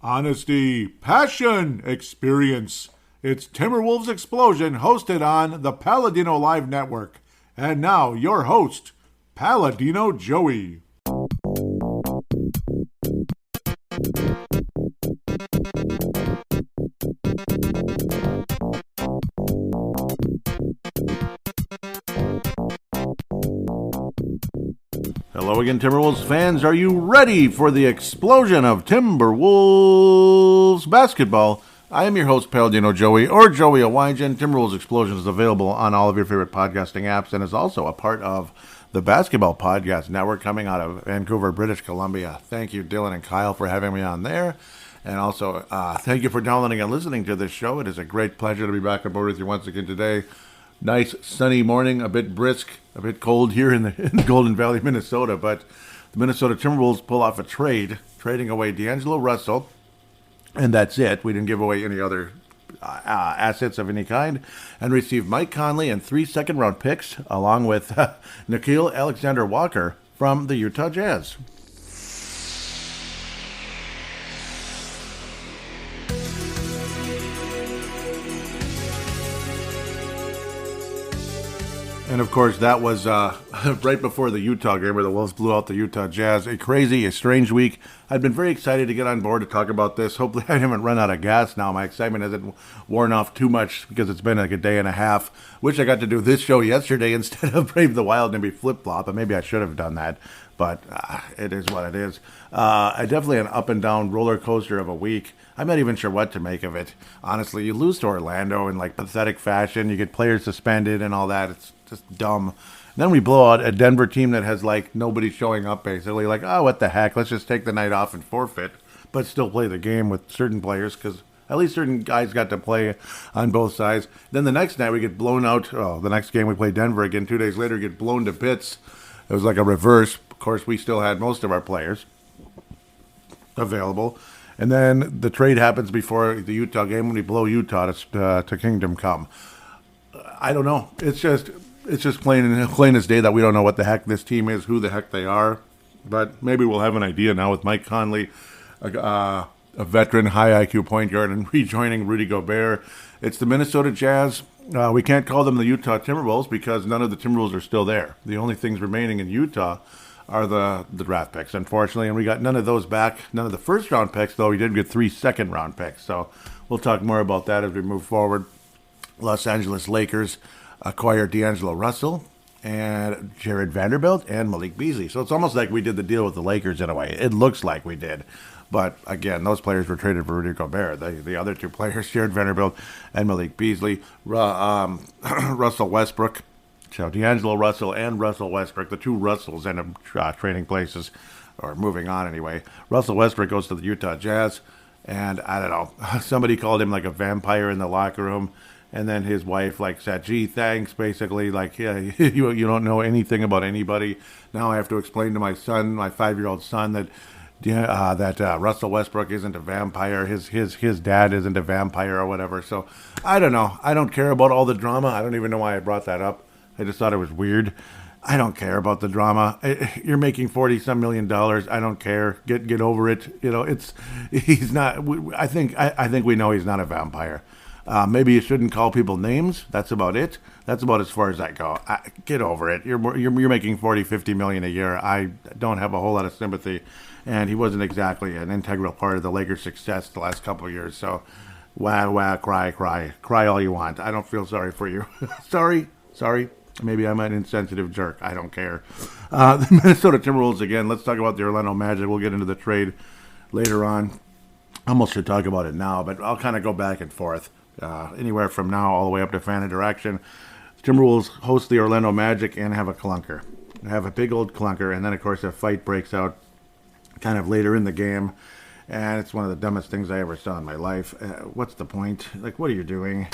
Honesty, passion, experience. It's Timberwolves Explosion, hosted on the paladinolive network. And now, your host, Paladino Joey. Hello again, Timberwolves fans. Are you ready for the explosion of Timberwolves basketball? I am your host, Paladino Joey, or Joey Awajan. Timberwolves Explosion is available on all of your favorite podcasting apps and is also a part of the Basketball Podcast Network coming out of Vancouver, British Columbia. Thank you, Dylan and Kyle, for having me on there. And also, thank you for downloading and listening to this show. It is a great pleasure to be back on board with you once again today. Nice sunny morning, a bit brisk, a bit cold here in the Golden Valley, Minnesota. But the Minnesota Timberwolves pull off a trade, trading away D'Angelo Russell, and that's it. We didn't give away any other assets of any kind, and received Mike Conley and 3 second-round picks, along with Nickeil Alexander-Walker from the Utah Jazz. And, of course, that was right before the Utah game where the Wolves blew out the Utah Jazz. A strange week. I'd been very excited to get on board to talk about this. Hopefully I haven't run out of gas now. My excitement hasn't worn off too much because it's been like a day and a half. Wish I got to do this show yesterday instead of Brave the Wild and be flip-flop, and maybe I should have done that. But it is what it is. Definitely an up-and-down roller coaster of a week. I'm not even sure what to make of it. Honestly, you lose to Orlando in like pathetic fashion. You get players suspended and all that. It's just dumb. And then we blow out a Denver team that has like nobody showing up, basically. Like, oh, what the heck? Let's just take the night off and forfeit, but still play the game with certain players because at least certain guys got to play on both sides. Then the next night we get blown out. Oh, the next game we play Denver again. 2 days later, get blown to bits. It was like a reverse. Of course, we still had most of our players available. And then the trade happens before the Utah game when we blow Utah to Kingdom Come. I don't know. It's just plain as day that we don't know what the heck this team is, who the heck they are. But maybe we'll have an idea now with Mike Conley, a veteran high IQ point guard, and rejoining Rudy Gobert. It's the Minnesota Jazz. We can't call them the Utah Timberwolves because none of the Timberwolves are still there. The only things remaining in Utah are the draft picks, unfortunately, and we got none of those back. None of the first-round picks, though. We did get 3 second-round picks, so we'll talk more about that as we move forward. Los Angeles Lakers acquired D'Angelo Russell and Jared Vanderbilt and Malik Beasley. So it's almost like we did the deal with the Lakers in a way. It looks like we did. But, again, those players were traded for Rudy Gobert. The other 2 players, Jared Vanderbilt and Malik Beasley. Russell Westbrook. So D'Angelo Russell and Russell Westbrook, the 2 Russells end up trading places, or moving on anyway. Russell Westbrook goes to the Utah Jazz, and I don't know, somebody called him like a vampire in the locker room, and then his wife like said, gee, thanks, basically, like, yeah, you don't know anything about anybody. Now I have to explain to my son, my 5-year-old son, that Russell Westbrook isn't a vampire, his dad isn't a vampire or whatever. So I don't know. I don't care about all the drama. I don't even know why I brought that up. I just thought it was weird. I don't care about the drama. You're making $40-some million. I don't care. Get over it. You know, he's not. I think we know he's not a vampire. Maybe you shouldn't call people names. That's about it. That's about as far as I go. Get over it. You're making $40-50 million a year. I don't have a whole lot of sympathy, and he wasn't exactly an integral part of the Lakers' success the last couple of years. So, cry all you want. I don't feel sorry for you. Sorry. Maybe I'm an insensitive jerk. I don't care. The Minnesota Timberwolves, again, let's talk about the Orlando Magic. We'll get into the trade later on. I almost should talk about it now, but I'll kind of go back and forth. Anywhere from now all the way up to fan interaction. The Timberwolves host the Orlando Magic and have a clunker. Have a big old clunker, and then, of course, a fight breaks out kind of later in the game. And it's one of the dumbest things I ever saw in my life. What's the point? Like, what are you doing?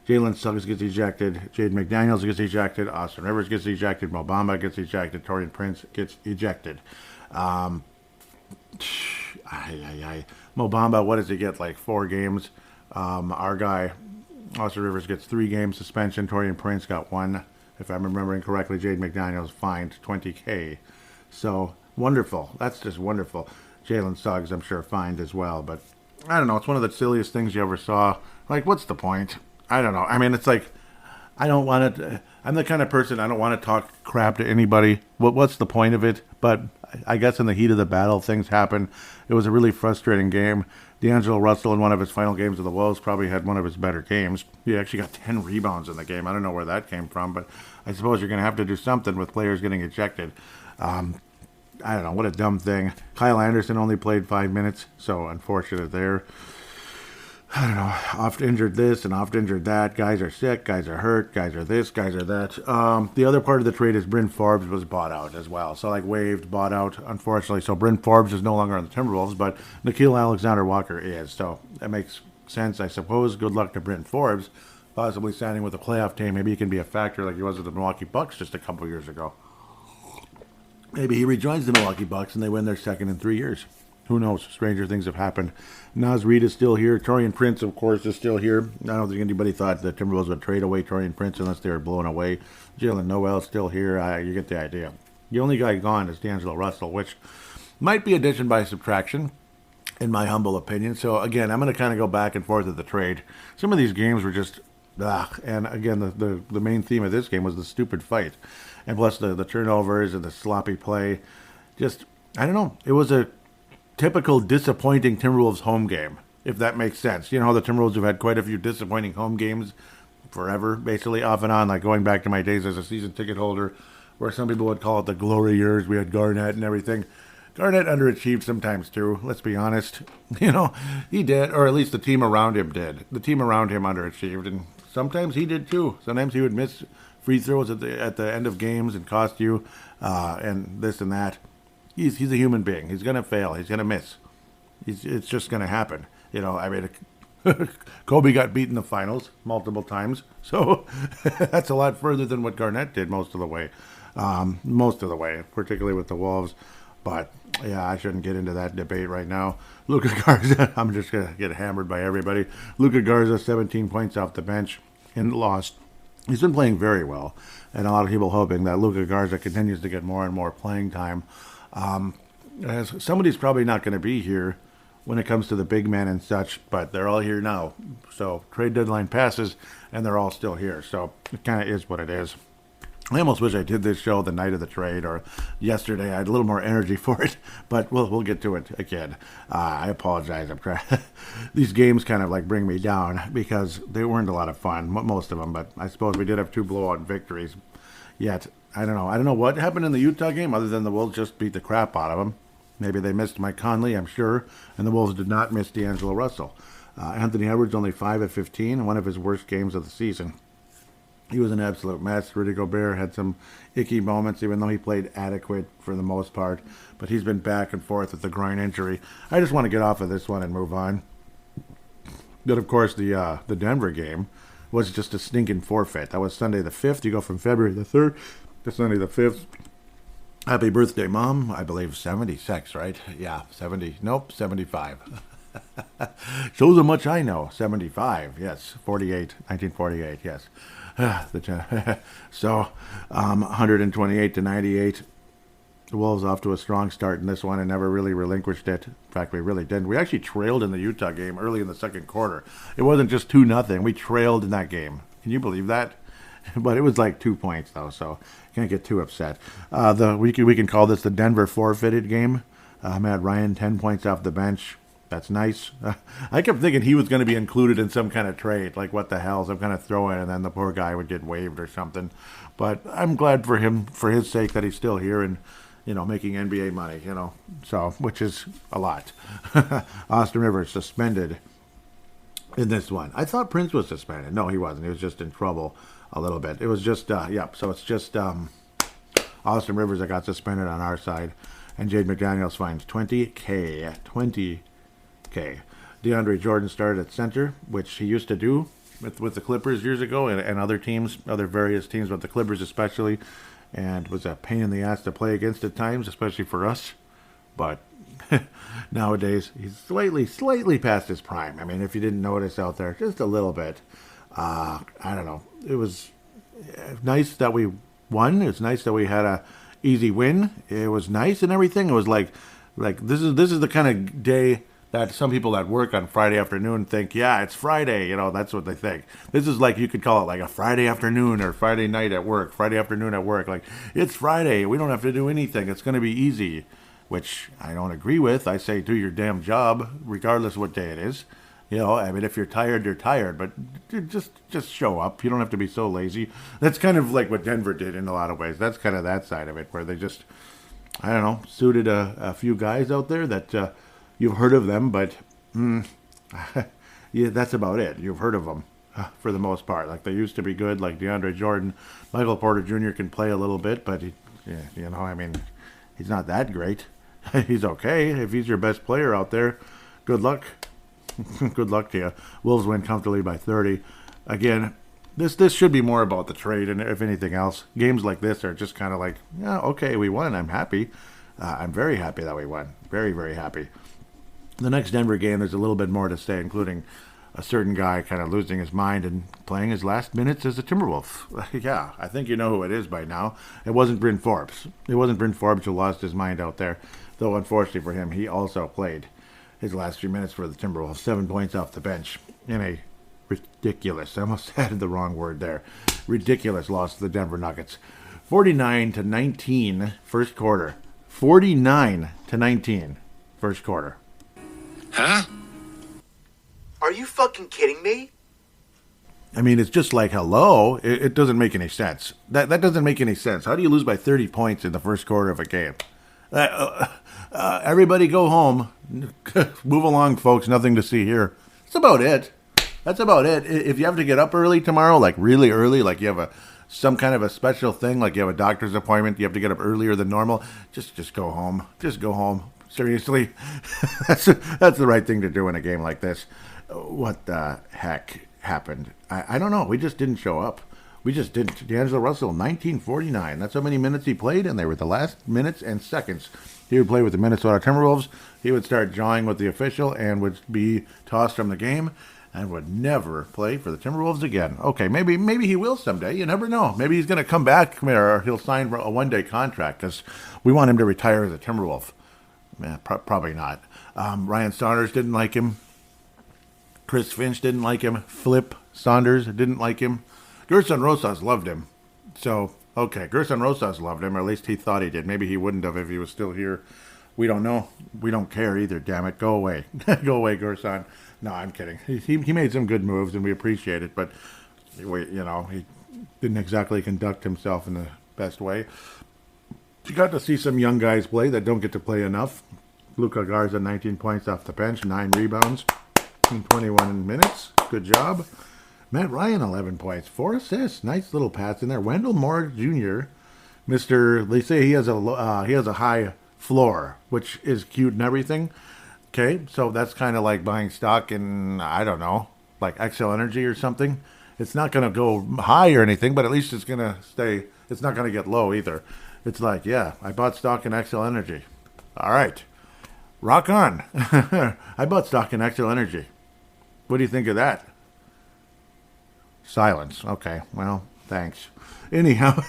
Jalen Suggs gets ejected. Jaden McDaniels gets ejected. Austin Rivers gets ejected. Mo Bamba gets ejected. Taurean Prince gets ejected. Mo Bamba, what does he get? Like 4 games. Our guy, Austin Rivers, gets 3 games suspension. Taurean Prince got 1. If I'm remembering correctly, Jaden McDaniels fined $20,000. So, wonderful. That's just wonderful. Jalen Suggs, I'm sure, fined as well. But I don't know. It's one of the silliest things you ever saw. Like, what's the point? I don't know. I mean, it's like, I don't want to. I'm the kind of person, I don't want to talk crap to anybody. What's the point of it? But I guess in the heat of the battle, things happen. It was a really frustrating game. D'Angelo Russell, in one of his final games of the Wolves, probably had one of his better games. He actually got 10 rebounds in the game. I don't know where that came from, but I suppose you're going to have to do something with players getting ejected. I don't know, what a dumb thing. Kyle Anderson only played 5 minutes, so unfortunate there. I don't know, oft injured this and oft injured that. Guys are sick, guys are hurt, guys are this, guys are that. The other part of the trade is Bryn Forbes was bought out as well. So, like, waived, bought out, unfortunately. So, Bryn Forbes is no longer on the Timberwolves, but Nickeil Alexander-Walker is. So, that makes sense, I suppose. Good luck to Bryn Forbes. Possibly signing with a playoff team. Maybe he can be a factor like he was with the Milwaukee Bucks just a couple years ago. Maybe he rejoins the Milwaukee Bucks and they win their second in 3 years. Who knows? Stranger things have happened. Naz Reid is still here. Taurean Prince, of course, is still here. I don't think anybody thought the Timberwolves would trade away Taurean Prince unless they were blown away. Jalen Noel is still here. You get the idea. The only guy gone is D'Angelo Russell, which might be addition by subtraction, in my humble opinion. So, again, I'm going to kind of go back and forth with the trade. Some of these games were just, and again, the main theme of this game was the stupid fight. And plus the turnovers and the sloppy play. Just, I don't know. It was a typical disappointing Timberwolves home game, if that makes sense. You know how the Timberwolves have had quite a few disappointing home games forever, basically, off and on, like going back to my days as a season ticket holder, where some people would call it the glory years. We had Garnett and everything. Garnett underachieved sometimes, too, let's be honest. You know, he did, or at least the team around him did. The team around him underachieved, and sometimes he did, too. Sometimes he would miss free throws at the end of games and cost you, and this and that. He's a human being. He's going to fail. He's going to miss. It's just going to happen. You know, I mean, Kobe got beat in the finals multiple times, so that's a lot further than what Garnett did most of the way, particularly with the Wolves. But, yeah, I shouldn't get into that debate right now. Luka Garza, I'm just going to get hammered by everybody. Luka Garza, 17 points off the bench and lost. He's been playing very well, and a lot of people hoping that Luka Garza continues to get more and more playing time. Somebody's probably not going to be here when it comes to the big men and such, but they're all here now. So trade deadline passes, and they're all still here. So it kind of is what it is. I almost wish I did this show the night of the trade or yesterday. I had a little more energy for it, but we'll get to it again. I apologize. I'm trying. These games kind of like bring me down because they weren't a lot of fun, most of them. But I suppose we did have 2 blowout victories. Yet I don't know what happened in the Utah game other than the Wolves just beat the crap out of them. Maybe they missed Mike Conley, I'm sure, and the Wolves did not miss D'Angelo Russell. Anthony Edwards only 5 of 15, one of his worst games of the season. He was an absolute mess. Rudy Gobert had some icky moments, even though he played adequate for the most part. But he's been back and forth with the groin injury. I just want to get off of this one and move on. But, of course, the Denver game was just a stinking forfeit. That was Sunday the 5th. You go from February the 3rd to Sunday the 5th. Happy birthday, Mom. I believe 76, right? Yeah, 70. Nope, 75. Shows how much I know. 75, yes. 1948, yes. So, 128 to 98. The Wolves off to a strong start in this one and never really relinquished it. In fact, we really didn't. We actually trailed in the Utah game early in the second quarter. It wasn't just 2-0. We trailed in that game. Can you believe that? But it was like 2 points, though, so can't get too upset. We can call this the Denver forfeited game. Matt Ryan, 10 points off the bench. That's nice. I kept thinking he was going to be included in some kind of trade, like what the hell, some kind of throw-in, and then the poor guy would get waived or something. But I'm glad for him, for his sake, that he's still here and, you know, making NBA money, you know, so, which is a lot. Austin Rivers suspended in this one. I thought Prince was suspended. No, he wasn't. He was just in trouble a little bit. It was just, so it's just Austin Rivers that got suspended on our side, and Jade McDaniels fined $20K. DeAndre Jordan started at center, which he used to do with the Clippers years ago and other teams, other various teams, but the Clippers especially, and was a pain in the ass to play against at times, especially for us. But nowadays, he's slightly past his prime. I mean, if you didn't notice out there, just a little bit. I don't know. It was nice that we won. It's nice that we had a easy win. It was nice and everything. It was like Like this is the kind of day that some people at work on Friday afternoon think, yeah, it's Friday. That's what they think. This is like, you could call it like a Friday afternoon or Friday night at work, Friday afternoon at work. Like, it's Friday. We don't have to do anything. It's going to be easy, which I don't agree with. I say do your damn job, regardless what day it is. I mean, if you're tired, you're tired, but just show up. You don't have to be so lazy. That's kind of like what Denver did in a lot of ways. That's kind of that side of it, where they just, I don't know, suited a few guys out there that you've heard of them, but yeah, that's about it. You've heard of them for the most part. Like, they used to be good, like DeAndre Jordan. Michael Porter Jr. can play a little bit, but I mean, he's not that great. He's okay. If he's your best player out there, good luck. Good luck to you. Wolves win comfortably by 30. Again, this should be more about the trade, and if anything else, games like this are just kind of like, yeah, okay, we won. I'm happy. I'm very happy that we won. Very, very happy. The next Denver game, there's a little bit more to say, including a certain guy kind of losing his mind and playing his last minutes as a Timberwolf. Yeah, I think you know who it is by now. It wasn't Bryn Forbes. It wasn't Bryn Forbes who lost his mind out there, though unfortunately for him, he also played his last few minutes for the Timberwolves. 7 points off the bench in a ridiculous, I almost added the wrong word there, ridiculous loss to the Denver Nuggets. 49-19 first quarter. 49-19 first quarter. Huh? Are you fucking kidding me? I mean, it's just like, hello? It doesn't make any sense. That doesn't make any sense. How do you lose by 30 points in the first quarter of a game? Everybody go home. Move along, folks. Nothing to see here. That's about it. That's about it. If you have to get up early tomorrow, like really early, like you have some kind of a special thing, like you have a doctor's appointment, you have to get up earlier than normal, just go home. Just go home. Seriously. That's the right thing to do in a game like this. What the heck happened? I don't know. We just didn't show up. We just didn't. D'Angelo Russell, 1949. That's how many minutes he played, and they were the last minutes and seconds. He would play with the Minnesota Timberwolves. He would start jawing with the official and would be tossed from the game and would never play for the Timberwolves again. Okay, maybe he will someday. You never know. Maybe he's going to come back, or he'll sign a one-day contract, because we want him to retire as a Timberwolf. Probably not. Ryan Saunders didn't like him. Chris Finch didn't like him. Flip Saunders didn't like him. Gerson Rosas loved him. So, okay, Gerson Rosas loved him, or at least he thought he did. Maybe he wouldn't have if he was still here. We don't know. We don't care either, damn it. Go away. Go away, Gerson. No, I'm kidding. He made some good moves, and we appreciate it, but, he didn't exactly conduct himself in the best way. You got to see some young guys play that don't get to play enough. Luka Garza, 19 points off the bench, 9 rebounds in 21 minutes. Good job. Matt Ryan, 11 points, 4 assists. Nice little pass in there. Wendell Moore Jr., they say he has a high floor, which is cute and everything. Okay, so that's kind of like buying stock in, I don't know, like XL Energy or something. It's not going to go high or anything, but at least it's going to stay, it's not going to get low either. It's like, yeah, I bought stock in XL Energy. All right, rock on. I bought stock in XL Energy. What do you think of that? Silence. Okay, well, thanks. Anyhow,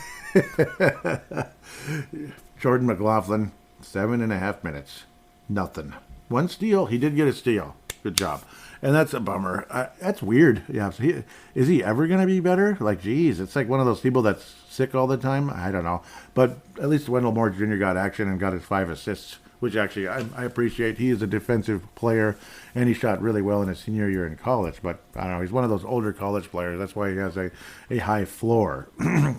Jordan McLaughlin, 7.5 minutes. Nothing. 1 steal. He did get a steal. Good job. And that's a bummer. That's weird. Yeah. So is he ever going to be better? Like, geez, it's like one of those people that's sick all the time. I don't know. But at least Wendell Moore Jr. got action and got his 5 assists, which actually I appreciate. He is a defensive player, and he shot really well in his senior year in college. But I don't know. He's one of those older college players. That's why he has a high floor.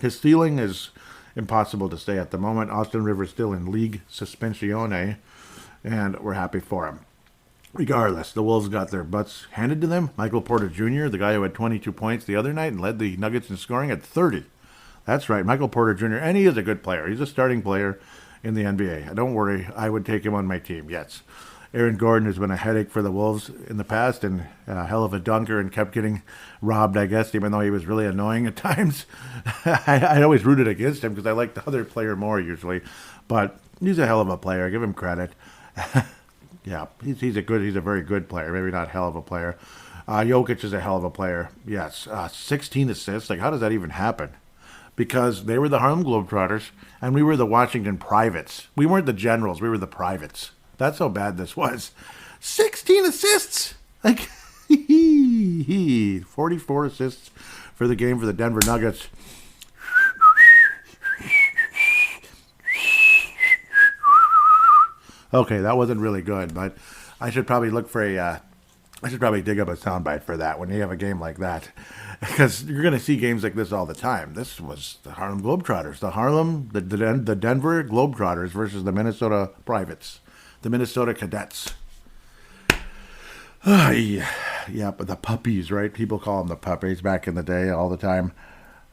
His ceiling is impossible to say at the moment. Austin Rivers still in league suspensione, and we're happy for him. Regardless, the Wolves got their butts handed to them. Michael Porter Jr., the guy who had 22 points the other night and led the Nuggets in scoring, at 30. That's right, Michael Porter Jr., and he is a good player. He's a starting player in the NBA. Don't worry, I would take him on my team, yes. Aaron Gordon has been a headache for the Wolves in the past, and a hell of a dunker, and kept getting robbed, I guess, even though he was really annoying at times. I always rooted against him because I like the other player more usually. But he's a hell of a player. Give him credit. Yeah, he's a very good player. Maybe not hell of a player. Jokic is a hell of a player. Yes, 16 assists. Like, how does that even happen? Because they were the Harlem Globetrotters, and we were the Washington Privates. We weren't the Generals. We were the Privates. That's how bad this was. 16 assists. Like 44 assists for the game for the Denver Nuggets. Okay, that wasn't really good, but I should probably look for I should probably dig up a soundbite for that when you have a game like that, because you're going to see games like this all the time. This was the Harlem Globetrotters, the Denver Globetrotters versus the Minnesota Privates, the Minnesota Cadets. Yeah, but the puppies, right? People call them the puppies back in the day all the time.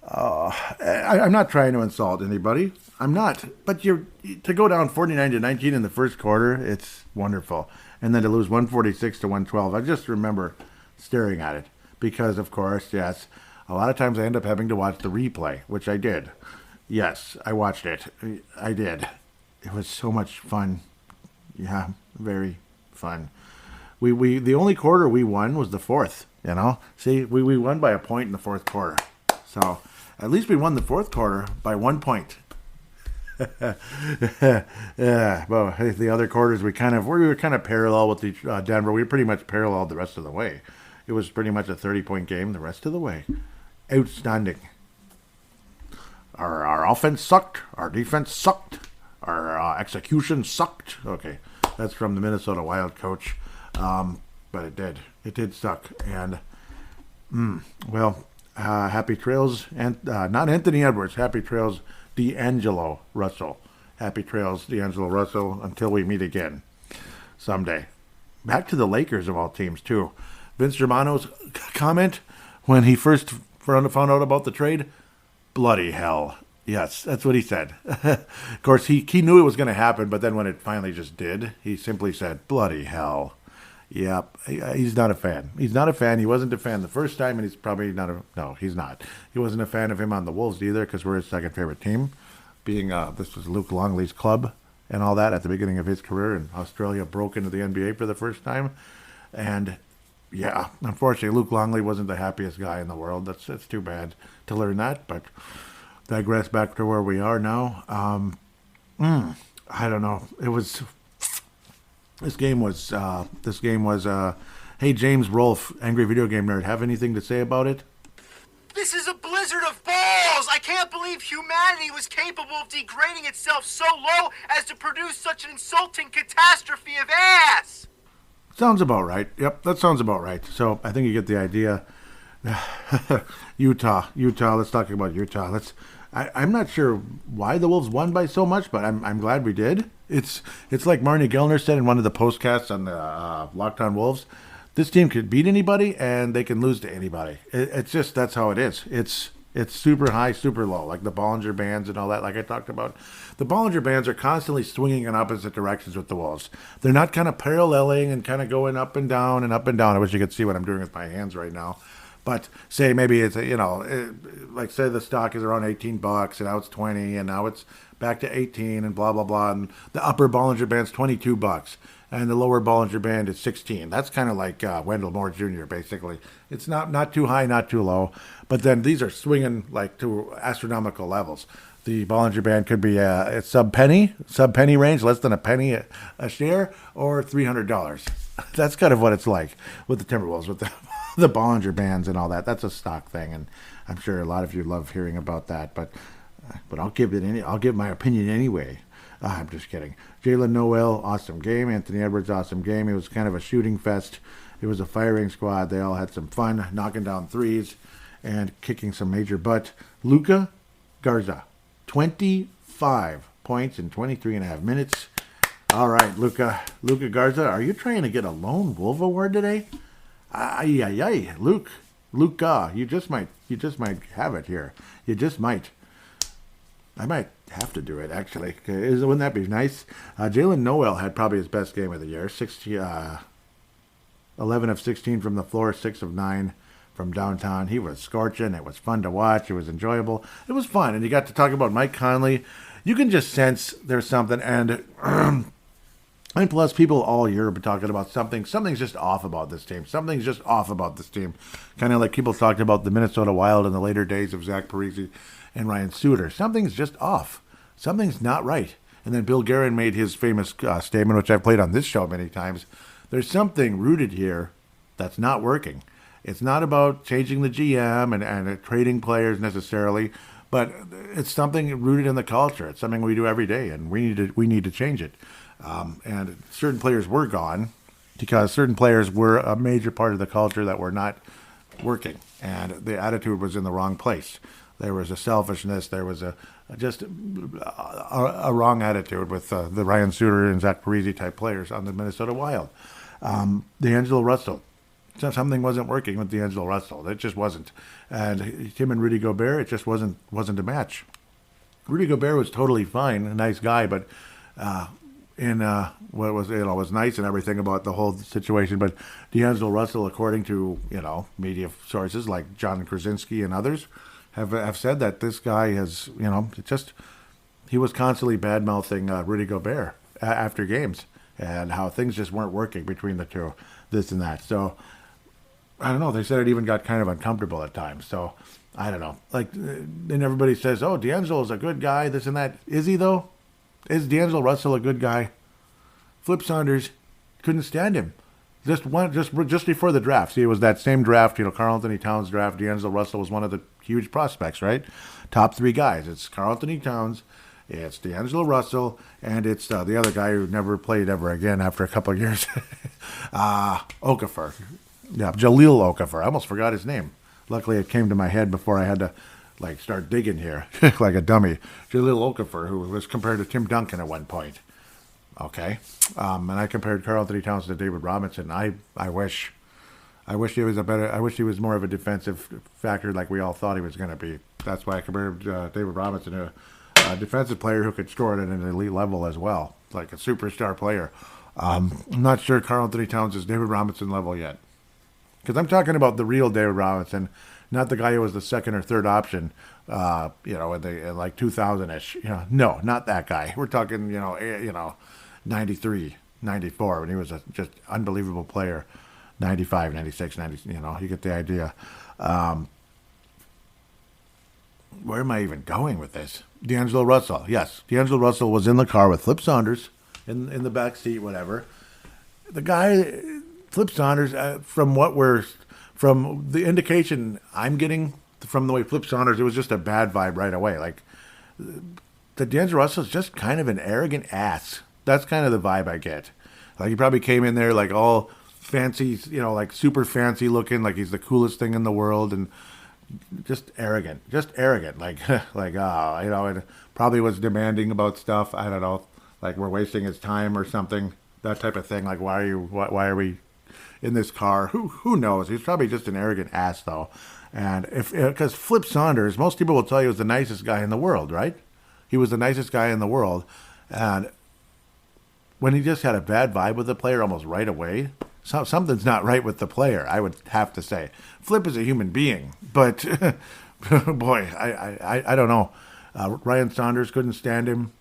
I'm not trying to insult anybody. I'm not. But to go down 49-19 in the first quarter, it's wonderful. And then to lose 146-112, I just remember staring at it. Because, of course, yes, a lot of times I end up having to watch the replay, which I did. Yes, I watched it. I did. It was so much fun. Yeah, very fun. We the only quarter we won was the fourth, you know. See, we won by a point in the fourth quarter. So at least we won the fourth quarter by 1 point. Yeah, well, the other quarters we were kind of parallel with the Denver. We were pretty much parallel the rest of the way. It was pretty much a 30-point game the rest of the way. Outstanding. Our offense sucked. Our defense sucked. Our execution sucked. Okay, that's from the Minnesota Wild coach. But it did. It did suck. And, happy trails. And not Anthony Edwards. Happy trails, D'Angelo Russell. Happy trails, D'Angelo Russell, until we meet again someday. Back to the Lakers of all teams, too. Vince Germano's comment when he first found out about the trade, bloody hell. Yes, that's what he said. Of course, he knew it was going to happen, but then when it finally just did, he simply said, bloody hell. Yep, he's not a fan. He's not a fan. He wasn't a fan the first time, and he's probably not no, he's not. He wasn't a fan of him on the Wolves either, because we're his second favorite team, being this was Luke Longley's club and all that at the beginning of his career, and Australia broke into the NBA for the first time. And, yeah, unfortunately, Luke Longley wasn't the happiest guy in the world. That's too bad to learn that, but digress back to where we are now. I don't know. This game was, hey, James Rolfe, Angry Video Game Nerd, have anything to say about it? This is a blizzard of balls! I can't believe humanity was capable of degrading itself so low as to produce such an insulting catastrophe of ass! Sounds about right. Yep, that sounds about right. So I think you get the idea. Utah. Let's talk about Utah. I'm not sure why the Wolves won by so much, but I'm glad we did. It's like Marnie Gellner said in one of the postcasts on the Locked On Wolves. This team could beat anybody and they can lose to anybody. It's just that's how it is. It's super high, super low, like the Bollinger Bands and all that. Like I talked about, the Bollinger Bands are constantly swinging in opposite directions with the Wolves. They're not kind of paralleling and kind of going up and down and up and down. I wish you could see what I'm doing with my hands right now. But say maybe it's, like say the stock is around $18 and now it's 20 and now it's back to 18 and blah, blah, blah. And the upper Bollinger Band's $22 and the lower Bollinger Band is 16. That's kind of like Wendell Moore Jr. basically. It's not too high, not too low. But then these are swinging like to astronomical levels. The Bollinger Band could be a sub-penny range, less than a penny a share, or $300. That's kind of what it's like with the Timberwolves, with the Bollinger Bands and all that. That's a stock thing, and I'm sure a lot of you love hearing about that. But I'll give my opinion anyway. I'm just kidding. Jalen Noel, awesome game. Anthony Edwards, awesome game. It was kind of a shooting fest. It was a firing squad. They all had some fun, knocking down threes and kicking some major butt. Luka Garza, 25 points in 23 and a half minutes. All right, Luka Garza, are you trying to get a Lone Wolf award today? Luka, you just might have it here. You just might. I might have to do it, actually. Wouldn't that be nice? Jalen Noel had probably his best game of the year. 11 of 16 from the floor, 6 of 9 from downtown. He was scorching. It was fun to watch. It was enjoyable. It was fun. And you got to talk about Mike Conley. You can just sense there's something. And plus, people all year have been talking about something. Something's just off about this team. Something's just off about this team. Kind of like people talked about the Minnesota Wild in the later days of Zach Parise and Ryan Suter. Something's just off. Something's not right. And then Bill Guerin made his famous statement, which I've played on this show many times. There's something rooted here that's not working. It's not about changing the GM and trading players necessarily, but it's something rooted in the culture. It's something we do every day, and we need to change it. And certain players were gone because certain players were a major part of the culture that were not working, and the attitude was in the wrong place. There was a selfishness. There was just a wrong attitude with the Ryan Suter and Zach Parise type players on the Minnesota Wild. D'Angelo Russell. Something wasn't working with D'Angelo Russell. It just wasn't. And him and Rudy Gobert, it just wasn't a match. Rudy Gobert was totally fine, a nice guy, but what was was nice and everything about the whole situation. But D'Angelo Russell, according to media sources like John Krasinski and others, have said that this guy has he was constantly bad mouthing Rudy Gobert after games and how things just weren't working between the two, this and that. So I don't know. They said it even got kind of uncomfortable at times. So I don't know. And everybody says, "Oh, D'Angelo's a good guy," this and that. Is he though? Is D'Angelo Russell a good guy? Flip Saunders couldn't stand him. Just before the draft. See, it was that same draft, Karl Anthony Towns draft. D'Angelo Russell was one of the huge prospects, right? Top three guys. It's Karl Anthony Towns, it's D'Angelo Russell, and it's the other guy who never played ever again after a couple of years. Okafor. Yeah, Jahlil Okafor. I almost forgot his name. Luckily, it came to my head before I had to start digging here like a dummy. Jahlil Okafor, who was compared to Tim Duncan at one point. Okay, and I compared Karl Anthony Towns to David Robinson. I wish he was I wish he was more of a defensive factor like we all thought he was going to be. That's why I compared David Robinson to a defensive player who could score at an elite level as well, like a superstar player. I'm not sure Karl Anthony Towns is David Robinson level yet, because I'm talking about the real David Robinson, not the guy who was the second or third option, in 2000-ish. No, not that guy. We're talking, 93, 94, when he was a just unbelievable player. 95, 96, 90, you get the idea. Where am I even going with this? D'Angelo Russell. Yes, D'Angelo Russell was in the car with Flip Saunders in the back seat, whatever. The guy, Flip Saunders, from the indication I'm getting from the way Flip Saunders, it was just a bad vibe right away. The D'Angelo Russell is just kind of an arrogant ass. That's kind of the vibe I get. He probably came in there all fancy, super fancy looking, like he's the coolest thing in the world, and just arrogant. And probably was demanding about stuff. I don't know, we're wasting his time or something, that type of thing. Why are we in this car? Who knows? He's probably just an arrogant ass though. And because Flip Saunders, most people will tell you, was the nicest guy in the world, right? He was the nicest guy in the world, and when he just had a bad vibe with the player almost right away, something's not right with the player, I would have to say. Flip is a human being, but boy, I don't know. Ryan Saunders couldn't stand him.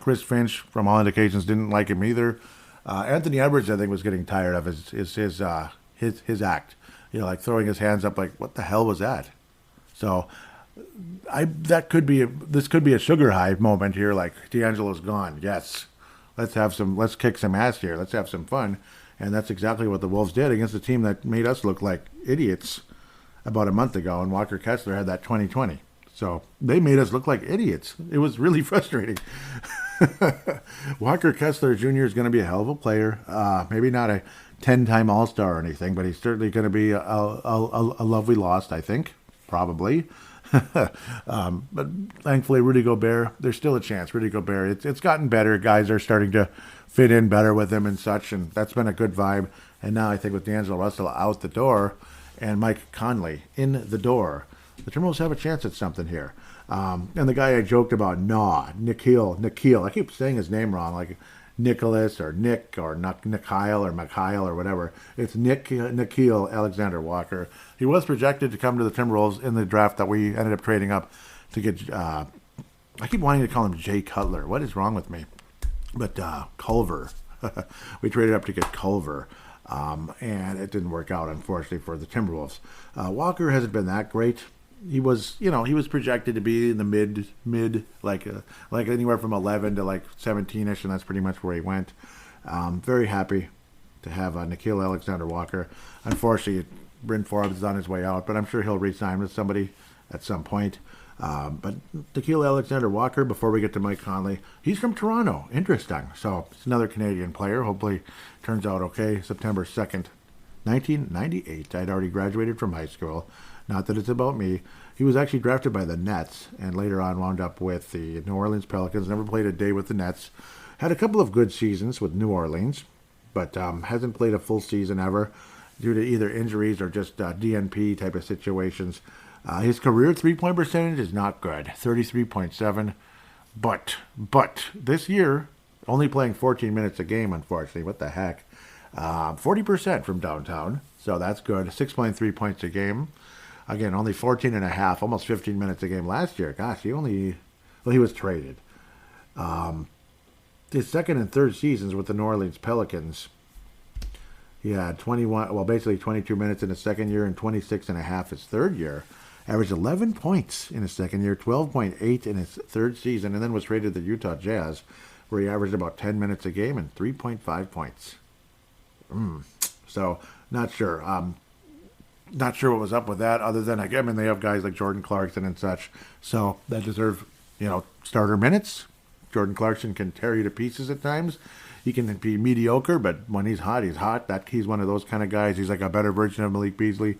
Chris Finch, from all indications, didn't like him either. Anthony Edwards, I think, was getting tired of his act. Throwing his hands up, what the hell was that? So this could be a sugar high moment here. D'Angelo's gone. Yes, let's kick some ass here. Let's have some fun. And that's exactly what the Wolves did against a team that made us look like idiots about a month ago. And Walker Kessler had that 2020. So they made us look like idiots. It was really frustrating. Walker Kessler Jr. is going to be a hell of a player. Maybe not a 10-time All-Star or anything, but he's certainly going to be a lovely loss, I think, probably. But thankfully, Rudy Gobert, there's still a chance. Rudy Gobert, it's gotten better. Guys are starting to fit in better with him and such, and that's been a good vibe. And now I think with D'Angelo Russell out the door and Mike Conley in the door, the Timberwolves have a chance at something here. And the guy I joked about, Nickeil. I keep saying his name wrong, like Nicholas or Nick or Nickeil or Mikhail or whatever. It's Nickeil Alexander-Walker. He was projected to come to the Timberwolves in the draft that we ended up trading up to get. I keep wanting to call him Jay Cutler. What is wrong with me? But Culver. We traded up to get Culver. And it didn't work out, unfortunately, for the Timberwolves. Walker hasn't been that great. he was, he was projected to be in the mid, like anywhere from 11 to like 17ish, and that's pretty much where he went. Very happy to have Nickeil Alexander-Walker. Unfortunately, Bryn Forbes is on his way out, but I'm sure he'll re-sign with somebody at some point. But Nickeil Alexander-Walker, before we get to Mike Conley, he's from Toronto. Interesting. So it's another Canadian player. Hopefully turns out okay. September 2nd, 1998. I'd already graduated from high school. Not that it's about me. He was actually drafted by the Nets and later on wound up with the New Orleans Pelicans. Never played a day with the Nets. Had a couple of good seasons with New Orleans, but hasn't played a full season ever due to either injuries or just DNP type of situations. His career three-point percentage is not good, 33.7. But this year, only playing 14 minutes a game, unfortunately. What the heck? 40% from downtown, so that's good. 6.3 points a game. Again, only 14 and a half, almost 15 minutes a game last year. Gosh, he was traded. His second and third seasons with the New Orleans Pelicans, he had 22 minutes in his second year and 26 and a half his third year. Averaged 11 points in his second year, 12.8 in his third season, and then was traded to the Utah Jazz, where he averaged about 10 minutes a game and 3.5 points. So, not sure. Not sure what was up with that, other than, they have guys like Jordan Clarkson and such, so that deserve, starter minutes. Jordan Clarkson can tear you to pieces at times. He can be mediocre, but when he's hot, he's hot. He's one of those kind of guys. He's like a better version of Malik Beasley.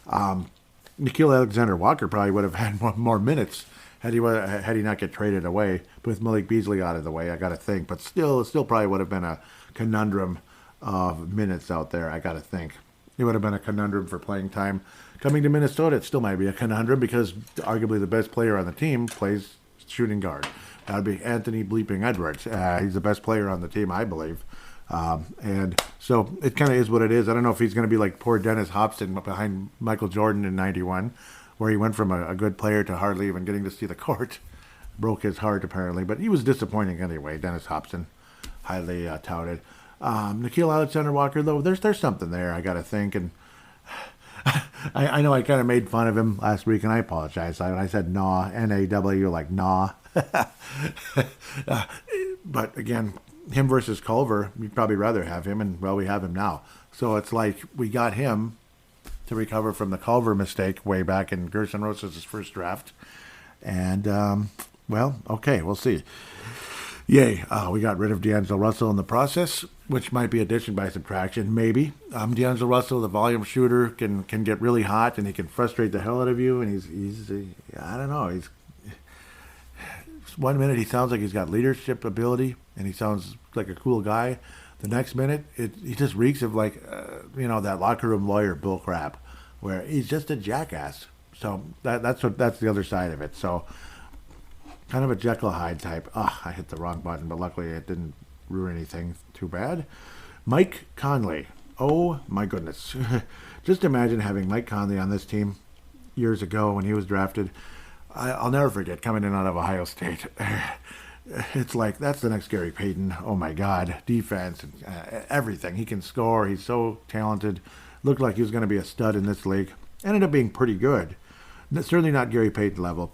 Nickeil Alexander-Walker probably would have had more minutes had he not get traded away. With Malik Beasley out of the way, I got to think. But still probably would have been a conundrum of minutes out there, I got to think. It would have been a conundrum for playing time. Coming to Minnesota, it still might be a conundrum because arguably the best player on the team plays shooting guard. That would be Anthony Bleeping Edwards. He's the best player on the team, I believe. And so it kind of is what it is. I don't know if he's going to be like poor Dennis Hopson behind Michael Jordan in 91, where he went from a good player to hardly even getting to see the court. Broke his heart, apparently. But he was disappointing anyway, Dennis Hopson, highly touted. Nickeil Alexander-Walker, though, there's something there, I got to think. And I know I kind of made fun of him last week, and I apologize. I said naw, N-A-W, like naw. But again, him versus Culver, you'd probably rather have him, and well, we have him now. So it's like we got him to recover from the Culver mistake way back in Gerson Rosas' first draft. And, okay, we'll see. Yay, we got rid of D'Angelo Russell in the process, which might be addition by subtraction, maybe. D'Angelo Russell, the volume shooter, can get really hot, and he can frustrate the hell out of you, and he's I don't know, he's... 1 minute he sounds like he's got leadership ability, and he sounds like a cool guy. The next minute, he just reeks of like, that locker room lawyer bull crap, where he's just a jackass. So that's the other side of it. So kind of a Jekyll Hyde type. I hit the wrong button, but luckily it didn't ruin anything too bad. Mike Conley. Oh my goodness. Just imagine having Mike Conley on this team years ago when he was drafted. I'll never forget coming in out of Ohio State. It's like, that's the next Gary Payton. Oh my God. Defense and everything. He can score. He's so talented. Looked like he was going to be a stud in this league. Ended up being pretty good. Certainly not Gary Payton level.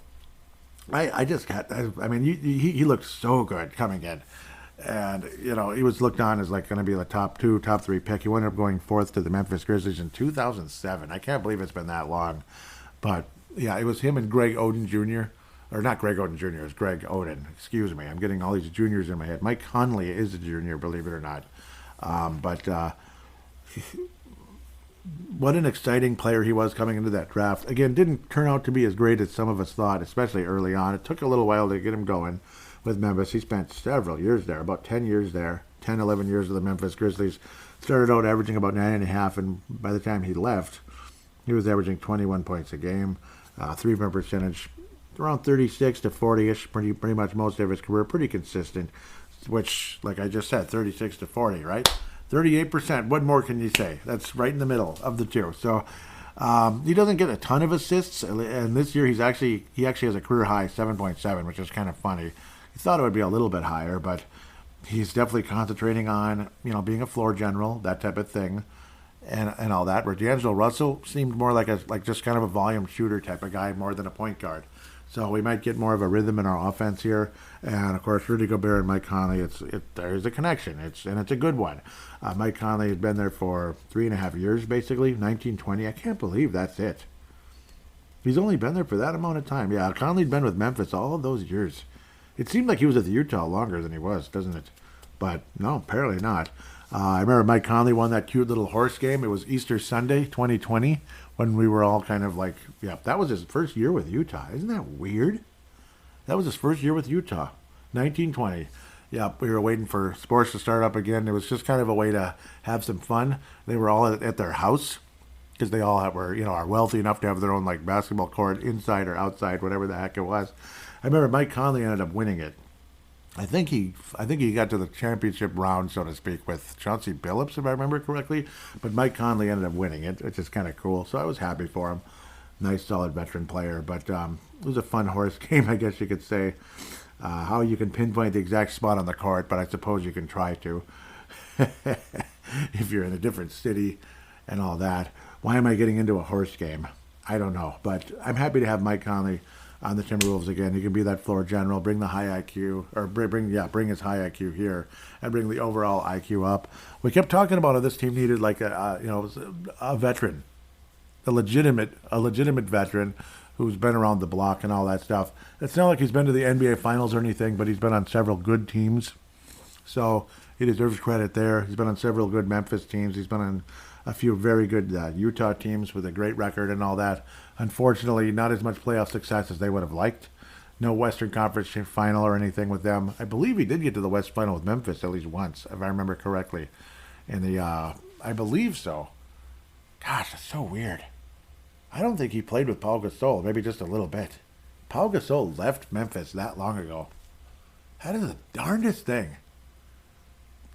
He looked so good coming in. And, he was looked on as like going to be the top 2, top 3 pick. He ended up going 4th to the Memphis Grizzlies in 2007. I can't believe it's been that long. But, yeah, it was him and Greg Oden Jr., or not Greg Oden Jr., it was Greg Oden. Excuse me. I'm getting all these juniors in my head. Mike Conley is a junior, believe it or not. What an exciting player he was coming into that draft. Again, didn't turn out to be as great as some of us thought, especially early on. It took a little while to get him going with Memphis. He spent several years there, about 10 years there, 10, 11 years with the Memphis Grizzlies. Started out averaging about 9.5, and by the time he left, he was averaging 21 points a game, 3-point percentage, around 36 to 40-ish, pretty much most of his career, pretty consistent, which, like I just said, 36 to 40, right? 38%, what more can you say? That's right in the middle of the two. So he doesn't get a ton of assists, and this year he actually has a career high 7.7, which is kind of funny. He thought it would be a little bit higher, but he's definitely concentrating on, being a floor general, that type of thing. and all that. Where D'Angelo Russell seemed more like just kind of a volume shooter type of guy more than a point guard. So we might get more of a rhythm in our offense here. And of course, Rudy Gobert and Mike Conley, there's a connection. It's a good one. Mike Conley has been there for 3.5 years, basically, 1920. I can't believe that's it. He's only been there for that amount of time. Yeah, Conley'd been with Memphis all of those years. It seemed like he was at the Utah longer than he was, doesn't it? But no, apparently not. I remember Mike Conley won that cute little horse game. It was Easter Sunday, 2020, when we were all kind of like, yeah, that was his first year with Utah. Isn't that weird? That was his first year with Utah, 1920. Yeah, we were waiting for sports to start up again. It was just kind of a way to have some fun. They were all at their house because they all are wealthy enough to have their own like basketball court inside or outside, whatever the heck it was. I remember Mike Conley ended up winning it. I think he got to the championship round, so to speak, with Chauncey Billups, if I remember correctly. But Mike Conley ended up winning it, which is kind of cool. So I was happy for him. Nice, solid veteran player. But it was a fun horse game, I guess you could say. How you can pinpoint the exact spot on the court, but I suppose you can try to. If you're in a different city and all that. Why am I getting into a horse game? I don't know. But I'm happy to have Mike Conley on the Timberwolves again. He can be that floor general, bring the high IQ, or bring his high IQ here, and bring the overall IQ up. We kept talking about how this team needed like a veteran, a legitimate veteran who's been around the block and all that stuff. It's not like he's been to the NBA Finals or anything, but he's been on several good teams, so he deserves credit there. He's been on several good Memphis teams. He's been on a few very good Utah teams with a great record and all that. Unfortunately, not as much playoff success as they would have liked. No Western Conference final or anything with them. I believe he did get to the West Final with Memphis at least once, if I remember correctly. I believe so. Gosh, that's so weird. I don't think he played with Paul Gasol, maybe just a little bit. Paul Gasol left Memphis that long ago. That is the darndest thing.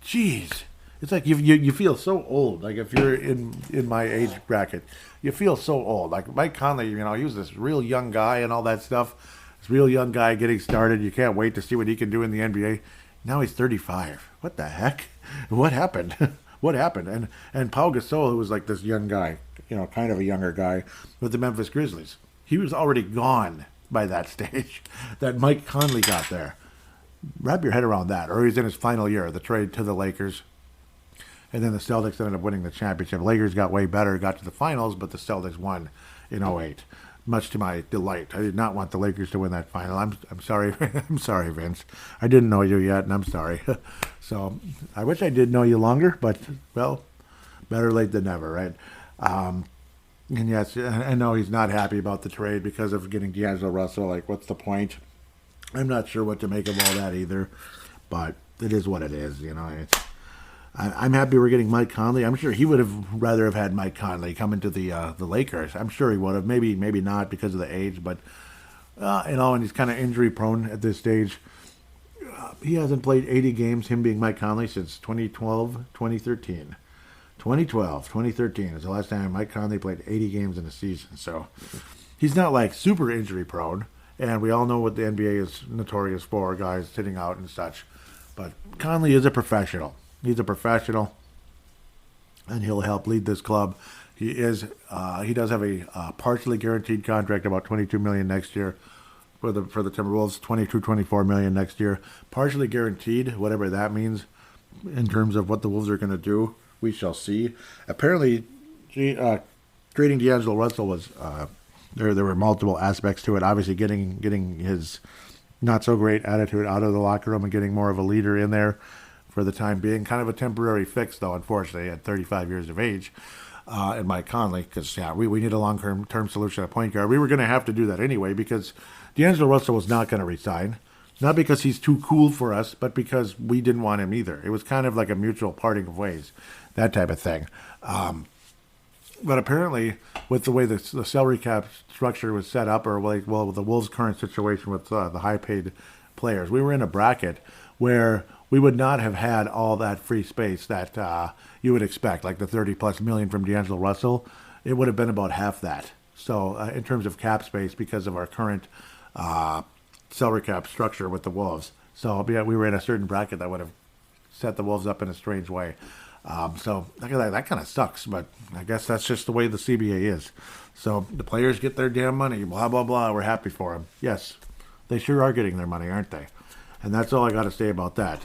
Jeez. It's like you feel so old. Like if you're in my age bracket, you feel so old. Like Mike Conley, he was this real young guy and all that stuff. This real young guy getting started. You can't wait to see what he can do in the NBA. Now he's 35. What the heck? What happened? What happened? And Paul Gasol, who was like this young guy, kind of a younger guy with the Memphis Grizzlies, he was already gone by that stage that Mike Conley got there. Wrap your head around that. Or he's in his final year, the trade to the Lakers. And then the Celtics ended up winning the championship. Lakers got way better, got to the finals, but the Celtics won in '08, much to my delight. I did not want the Lakers to win that final. I'm sorry. I'm sorry, Vince. I didn't know you yet, and I'm sorry. So I wish I did know you longer, but, well, better late than never, right? And yes, I know he's not happy about the trade because of getting D'Angelo Russell. Like, what's the point? I'm not sure what to make of all that either, but it is what it is, I'm happy we're getting Mike Conley. I'm sure he would have rather have had Mike Conley come into the Lakers. I'm sure he would have. Maybe not because of the age, but and he's kind of injury prone at this stage. He hasn't played 80 games, him being Mike Conley, since 2012, 2013. 2012, 2013 is the last time Mike Conley played 80 games in a season. So he's not like super injury prone, and we all know what the NBA is notorious for, guys sitting out and such. But Conley is a professional. He's a professional, and he'll help lead this club. He does have a partially guaranteed contract, about $22 million next year for the Timberwolves, $22-24 million next year. Partially guaranteed, whatever that means, in terms of what the Wolves are going to do, we shall see. Apparently, trading D'Angelo Russell was there were multiple aspects to it. Obviously, getting his not so great attitude out of the locker room and getting more of a leader in there for the time being. Kind of a temporary fix, though, unfortunately, at 35 years of age. And Mike Conley, because, we need a long-term solution at point guard. We were going to have to do that anyway because D'Angelo Russell was not going to resign. Not because he's too cool for us, but because we didn't want him either. It was kind of like a mutual parting of ways, that type of thing. But apparently, with the way the salary cap structure was set up, or with the Wolves' current situation with the high-paid players, we were in a bracket where we would not have had all that free space that you would expect, like the $30+ million from D'Angelo Russell. It would have been about half that. So in terms of cap space, because of our current salary cap structure with the Wolves. So we were in a certain bracket that would have set the Wolves up in a strange way. So that kind of sucks, but I guess that's just the way the CBA is. So the players get their damn money, blah, blah, blah. We're happy for them. Yes, they sure are getting their money, aren't they? And that's all I got to say about that.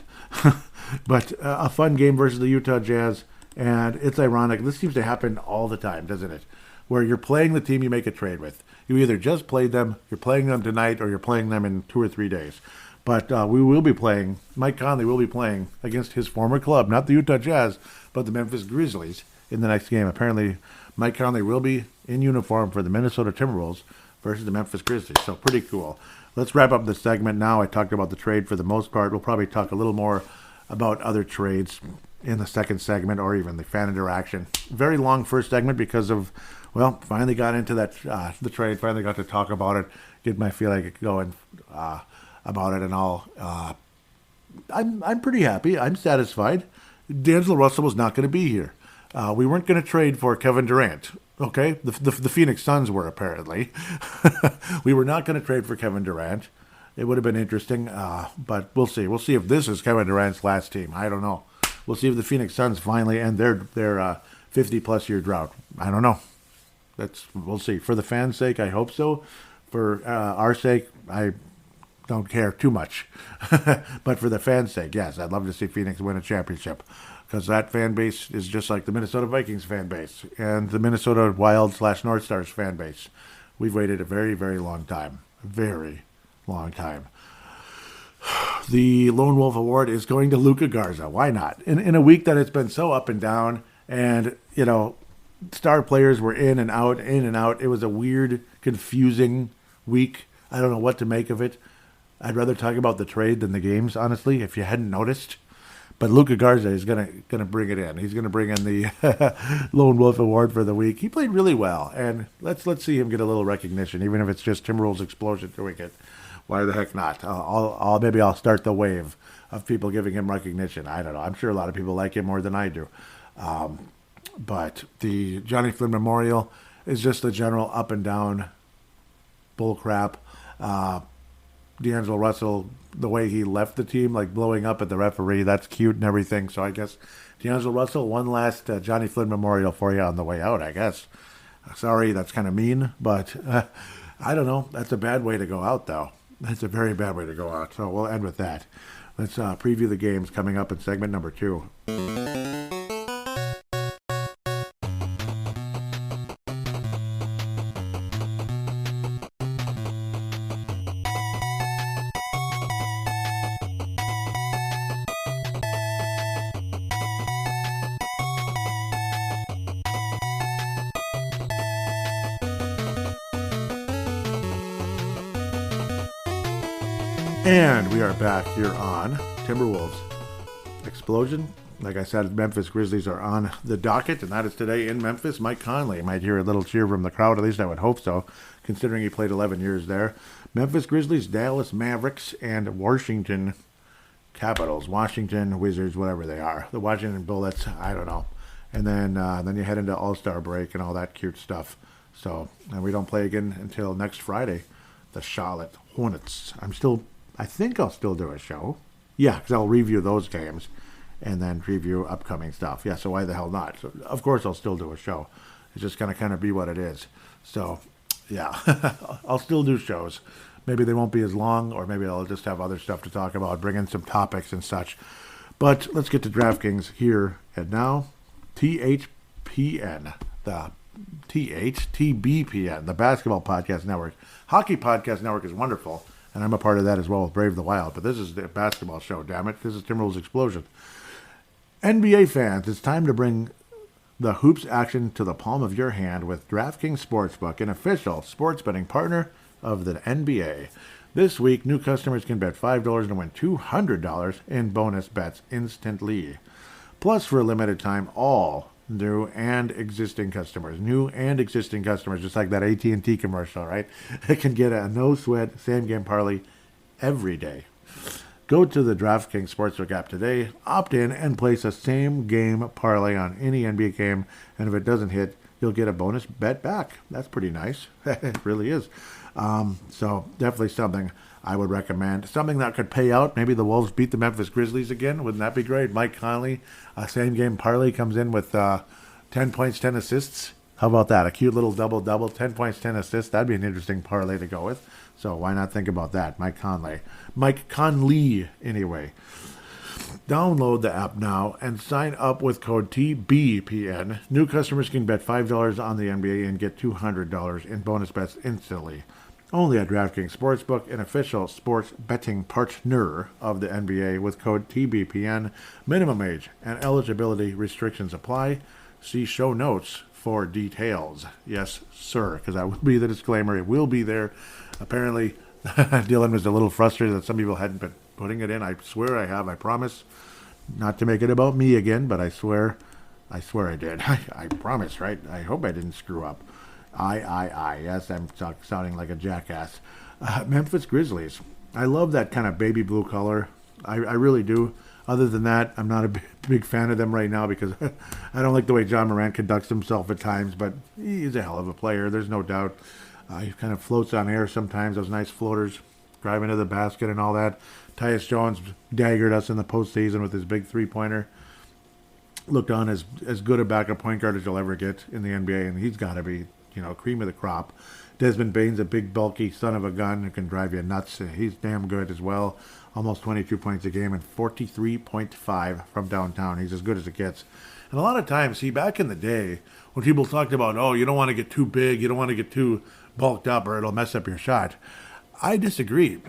But a fun game versus the Utah Jazz. And it's ironic. This seems to happen all the time, doesn't it? Where you're playing the team you make a trade with. You either just played them, you're playing them tonight, or you're playing them in 2 or 3 days. But we will be playing, Mike Conley will be playing against his former club, not the Utah Jazz, but the Memphis Grizzlies in the next game. Apparently, Mike Conley will be in uniform for the Minnesota Timberwolves versus the Memphis Grizzlies. So pretty cool. Let's wrap up this segment now. I talked about the trade for the most part. We'll probably talk a little more about other trades in the second segment or even the fan interaction. Very long first segment because of, well, finally got into that the trade, finally got to talk about it, get my feeling going about it and all. I'm pretty happy. I'm satisfied. D'Angelo Russell was not going to be here. We weren't going to trade for Kevin Durant. Okay, the Phoenix Suns were apparently. We were not going to trade for Kevin Durant. It would have been interesting, but we'll see. We'll see if this is Kevin Durant's last team. I don't know. We'll see if the Phoenix Suns finally end their 50-plus year drought. I don't know. We'll see. For the fans' sake, I hope so. For our sake, I don't care too much. But for the fans' sake, yes, I'd love to see Phoenix win a championship. Because that fan base is just like the Minnesota Vikings fan base and the Minnesota Wild/North Stars fan base. We've waited a very, very long time. Very long time. The Lone Wolf Award is going to Luka Garza. Why not? In a week that it's been so up and down and, star players were in and out, in and out. It was a weird, confusing week. I don't know what to make of it. I'd rather talk about the trade than the games, honestly, if you hadn't noticed. But Luka Garza is gonna bring it in. He's gonna bring in the Lone Wolf Award for the week. He played really well, and let's see him get a little recognition, even if it's just Timberwolves Explosion doing it. Why the heck not? Maybe I'll start the wave of people giving him recognition. I don't know. I'm sure a lot of people like him more than I do. But the Johnny Flynn Memorial is just a general up and down bull crap. D'Angelo Russell, the way he left the team, like blowing up at the referee, that's cute and everything. So I guess D'Angelo Russell, one last Johnny Flynn Memorial for you on the way out, I guess. Sorry, that's kind of mean, but I don't know. That's a bad way to go out, though. That's a very bad way to go out. So we'll end with that. Let's preview the games coming up in segment number 2. And we are back here on Timberwolves Explosion. Like I said, Memphis Grizzlies are on the docket, and that is today in Memphis. Mike Conley. You might hear a little cheer from the crowd, at least I would hope so, considering he played 11 years there. Memphis Grizzlies, Dallas Mavericks, and Washington Capitals. Washington Wizards, whatever they are. The Washington Bullets, I don't know. And then you head into All-Star break and all that cute stuff. So, and we don't play again until next Friday. The Charlotte Hornets. I think I'll still do a show. Yeah, because I'll review those games and then preview upcoming stuff. Yeah, so why the hell not? So, of course, I'll still do a show. It's just going to kind of be what it is. So, yeah, I'll still do shows. Maybe they won't be as long, or maybe I'll just have other stuff to talk about, bring in some topics and such. But let's get to DraftKings here and now. THPN, the TBPN, the Basketball Podcast Network. Hockey Podcast Network is wonderful. And I'm a part of that as well with Brave the Wild. But this is the basketball show, damn it. This is Timberwolves Explosion. NBA fans, it's time to bring the hoops action to the palm of your hand with DraftKings Sportsbook, an official sports betting partner of the NBA. This week, new customers can bet $5 and win $200 in bonus bets instantly. Plus, for a limited time, all new and existing customers, just like that AT&T commercial, right? It can get a no-sweat same-game parlay every day. Go to the DraftKings Sportsbook app today, opt in, and place a same-game parlay on any NBA game, and if it doesn't hit, you'll get a bonus bet back. That's pretty nice. It really is. So definitely something I would recommend. Something that could pay out. Maybe the Wolves beat the Memphis Grizzlies again. Wouldn't that be great? Mike Conley, same game parlay, comes in with 10 points, 10 assists. How about that? A cute little double-double, 10 points, 10 assists. That'd be an interesting parlay to go with. So why not think about that? Mike Conley, anyway. Download the app now and sign up with code TBPN. New customers can bet $5 on the NBA and get $200 in bonus bets instantly. Only at DraftKings Sportsbook, an official sports betting partner of the NBA, with code TBPN. Minimum age and eligibility restrictions apply. See show notes for details. Yes, sir, because that will be the disclaimer. It will be there. Apparently, Dylan was a little frustrated that some people hadn't been putting it in. I swear I have. I promise not to make it about me again, but I swear I did. I promise, right? I hope I didn't screw up. Yes, I'm sounding like a jackass. Memphis Grizzlies. I love that kind of baby blue color. I really do. Other than that, I'm not a big fan of them right now because I don't like the way John Morant conducts himself at times, but he's a hell of a player. There's no doubt. He kind of floats on air sometimes, those nice floaters, driving to the basket and all that. Tyus Jones daggered us in the postseason with his big three-pointer. Looked on as good a backup point guard as you'll ever get in the NBA, and he's got to be, cream of the crop. Desmond Bane's a big, bulky son of a gun who can drive you nuts. He's damn good as well. Almost 22 points a game and 43.5 from downtown. He's as good as it gets. And a lot of times, back in the day, when people talked about, you don't want to get too big, you don't want to get too bulked up or it'll mess up your shot, I disagree.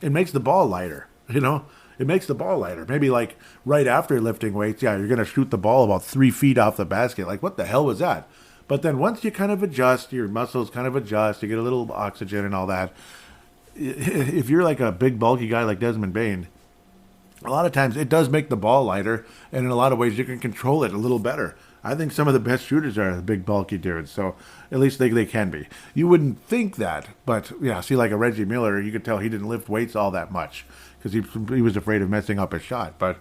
It makes the ball lighter, It makes the ball lighter. Maybe like right after lifting weights, you're going to shoot the ball about 3 feet off the basket. Like, what the hell was that? But then once you kind of adjust, your muscles kind of adjust, you get a little oxygen and all that. If you're like a big, bulky guy like Desmond Bane, a lot of times it does make the ball lighter, and in a lot of ways you can control it a little better. I think some of the best shooters are the big, bulky dudes, so at least they can be. You wouldn't think that, but see, like a Reggie Miller, you could tell he didn't lift weights all that much because he was afraid of messing up his shot. But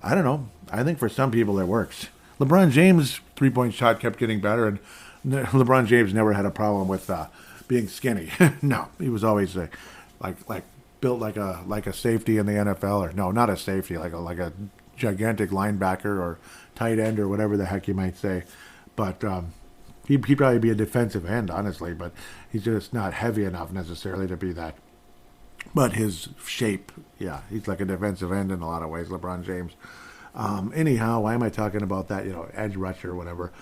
I don't know. I think for some people it works. LeBron James' three-point shot kept getting better, and LeBron James never had a problem with being skinny. No, he was always like built like a safety in the NFL, or no, not a safety, like a gigantic linebacker or tight end or whatever the heck you might say. But he'd probably be a defensive end, honestly, but he's just not heavy enough necessarily to be that. But his shape, he's like a defensive end in a lot of ways, LeBron James. Anyhow, why am I talking about that? Edge rusher or whatever.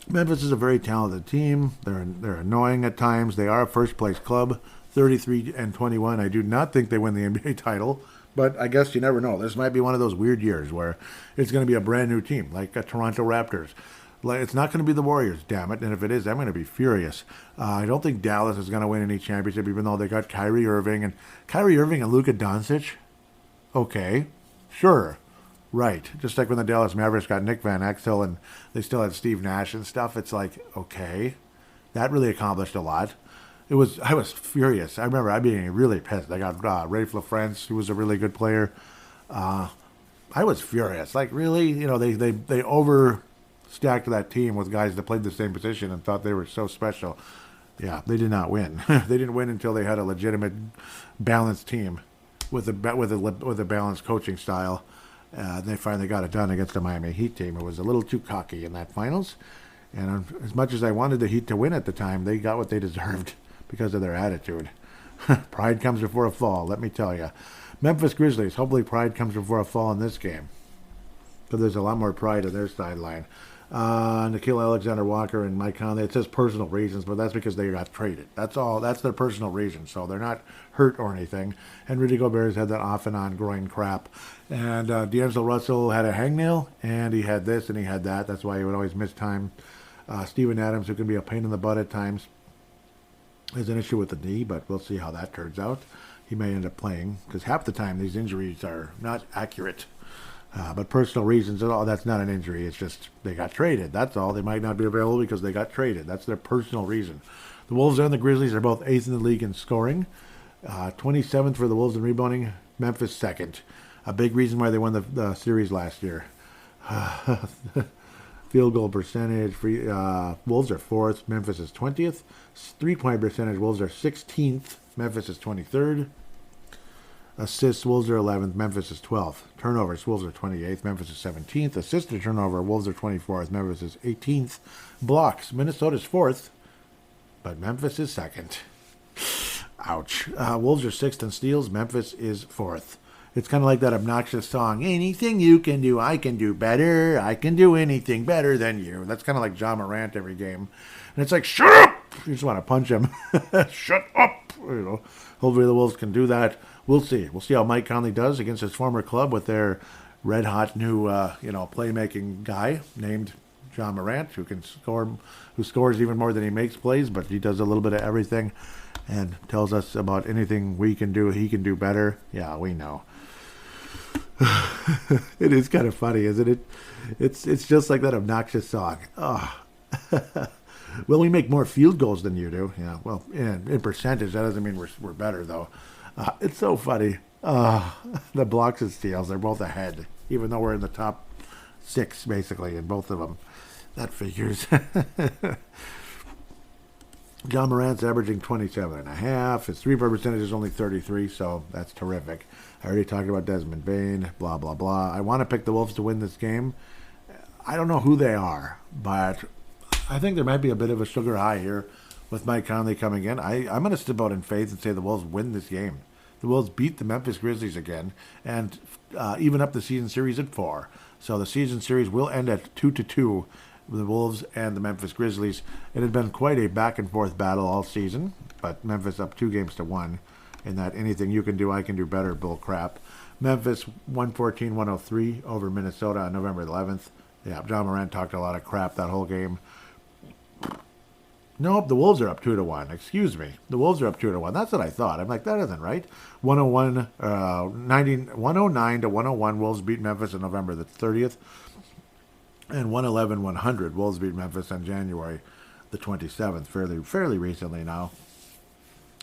Memphis is a very talented team. They're annoying at times. They are a first-place club, 33-21. I do not think they win the NBA title, but I guess you never know. This might be one of those weird years where it's going to be a brand-new team, like a Toronto Raptors. It's not going to be the Warriors, damn it, and if it is, I'm going to be furious. I don't think Dallas is going to win any championship, even though they got Kyrie Irving and Luka Doncic. Okay, sure. Right. Just like when the Dallas Mavericks got Nick Van Exel and they still had Steve Nash and stuff. It's like, okay, that really accomplished a lot. I was furious. I remember I being really pissed. They got Rafe LaFrance, who was a really good player. I was furious. Like, really? They overstacked that team with guys that played the same position and thought they were so special. Yeah, they did not win. They didn't win until they had a legitimate, balanced team with a balanced coaching style. They finally got it done against the Miami Heat team. It was a little too cocky in that finals. And as much as I wanted the Heat to win at the time, they got what they deserved because of their attitude. Pride comes before a fall, let me tell you. Memphis Grizzlies, hopefully pride comes before a fall in this game. Because there's a lot more pride on their sideline. Nickeil Alexander-Walker and Mike Conley, it says personal reasons, but that's because they got traded. That's all. That's their personal reason. So they're not hurt or anything. And Rudy Gobert's had that off and on groin crap. And D'Angelo Russell had a hangnail, and he had this and he had that. That's why he would always miss time. Steven Adams, who can be a pain in the butt at times, has an issue with the knee, but we'll see how that turns out. He may end up playing, because half the time these injuries are not accurate. But personal reasons, that's not an injury. It's just they got traded. That's all. They might not be available because they got traded. That's their personal reason. The Wolves and the Grizzlies are both 8th in the league in scoring. 27th for the Wolves in rebounding. Memphis 2nd. A big reason why they won the series last year. Field goal percentage, Wolves are 4th. Memphis is 20th. 3-point percentage, Wolves are 16th. Memphis is 23rd. Assists, Wolves are 11th. Memphis is 12th. Turnovers, Wolves are 28th. Memphis is 17th. Assist to turnover, Wolves are 24th. Memphis is 18th. Blocks, Minnesota's 4th, but Memphis is 2nd. Ouch. Wolves are 6th in steals. Memphis is 4th. It's kind of like that obnoxious song, anything you can do, I can do better. I can do anything better than you. That's kind of like Ja Morant every game. And it's like, shut up! You just want to punch him. Shut up! Hopefully the Wolves can do that. We'll see. We'll see how Mike Conley does against his former club with their red-hot new, playmaking guy named Ja Morant, who scores even more than he makes plays, but he does a little bit of everything and tells us about anything we can do, he can do better. Yeah, we know. It is kind of funny, isn't it? It's just like that obnoxious song. Oh. Well, we make more field goals than you do. Yeah, well, in percentage, that doesn't mean we're better, though. It's so funny. The blocks and steals, they're both ahead, even though we're in the top 6, basically, in both of them. That figures. Ja Morant's averaging 27.5. His 3-point percentage is only 33, so that's terrific. I already talked about Desmond Bane, blah, blah, blah. I want to pick the Wolves to win this game. I don't know who they are, but I think there might be a bit of a sugar high here with Mike Conley coming in. I'm going to step out in faith and say the Wolves win this game. The Wolves beat the Memphis Grizzlies again and even up the season series at 4. So the season series will end at 2-2 with the Wolves and the Memphis Grizzlies. It had been quite a back-and-forth battle all season, but Memphis up 2-1 in that anything you can do, I can do better bull crap. Memphis 114-103 over Minnesota on November 11th. Yeah, Ja Morant talked a lot of crap that whole game. Nope, the Wolves are up 2-1. Excuse me. The Wolves are up 2-1. That's what I thought. I'm like, that isn't right. 109-101. Wolves beat Memphis on November the 30th. And 111-100. Wolves beat Memphis on January the 27th. Fairly recently now.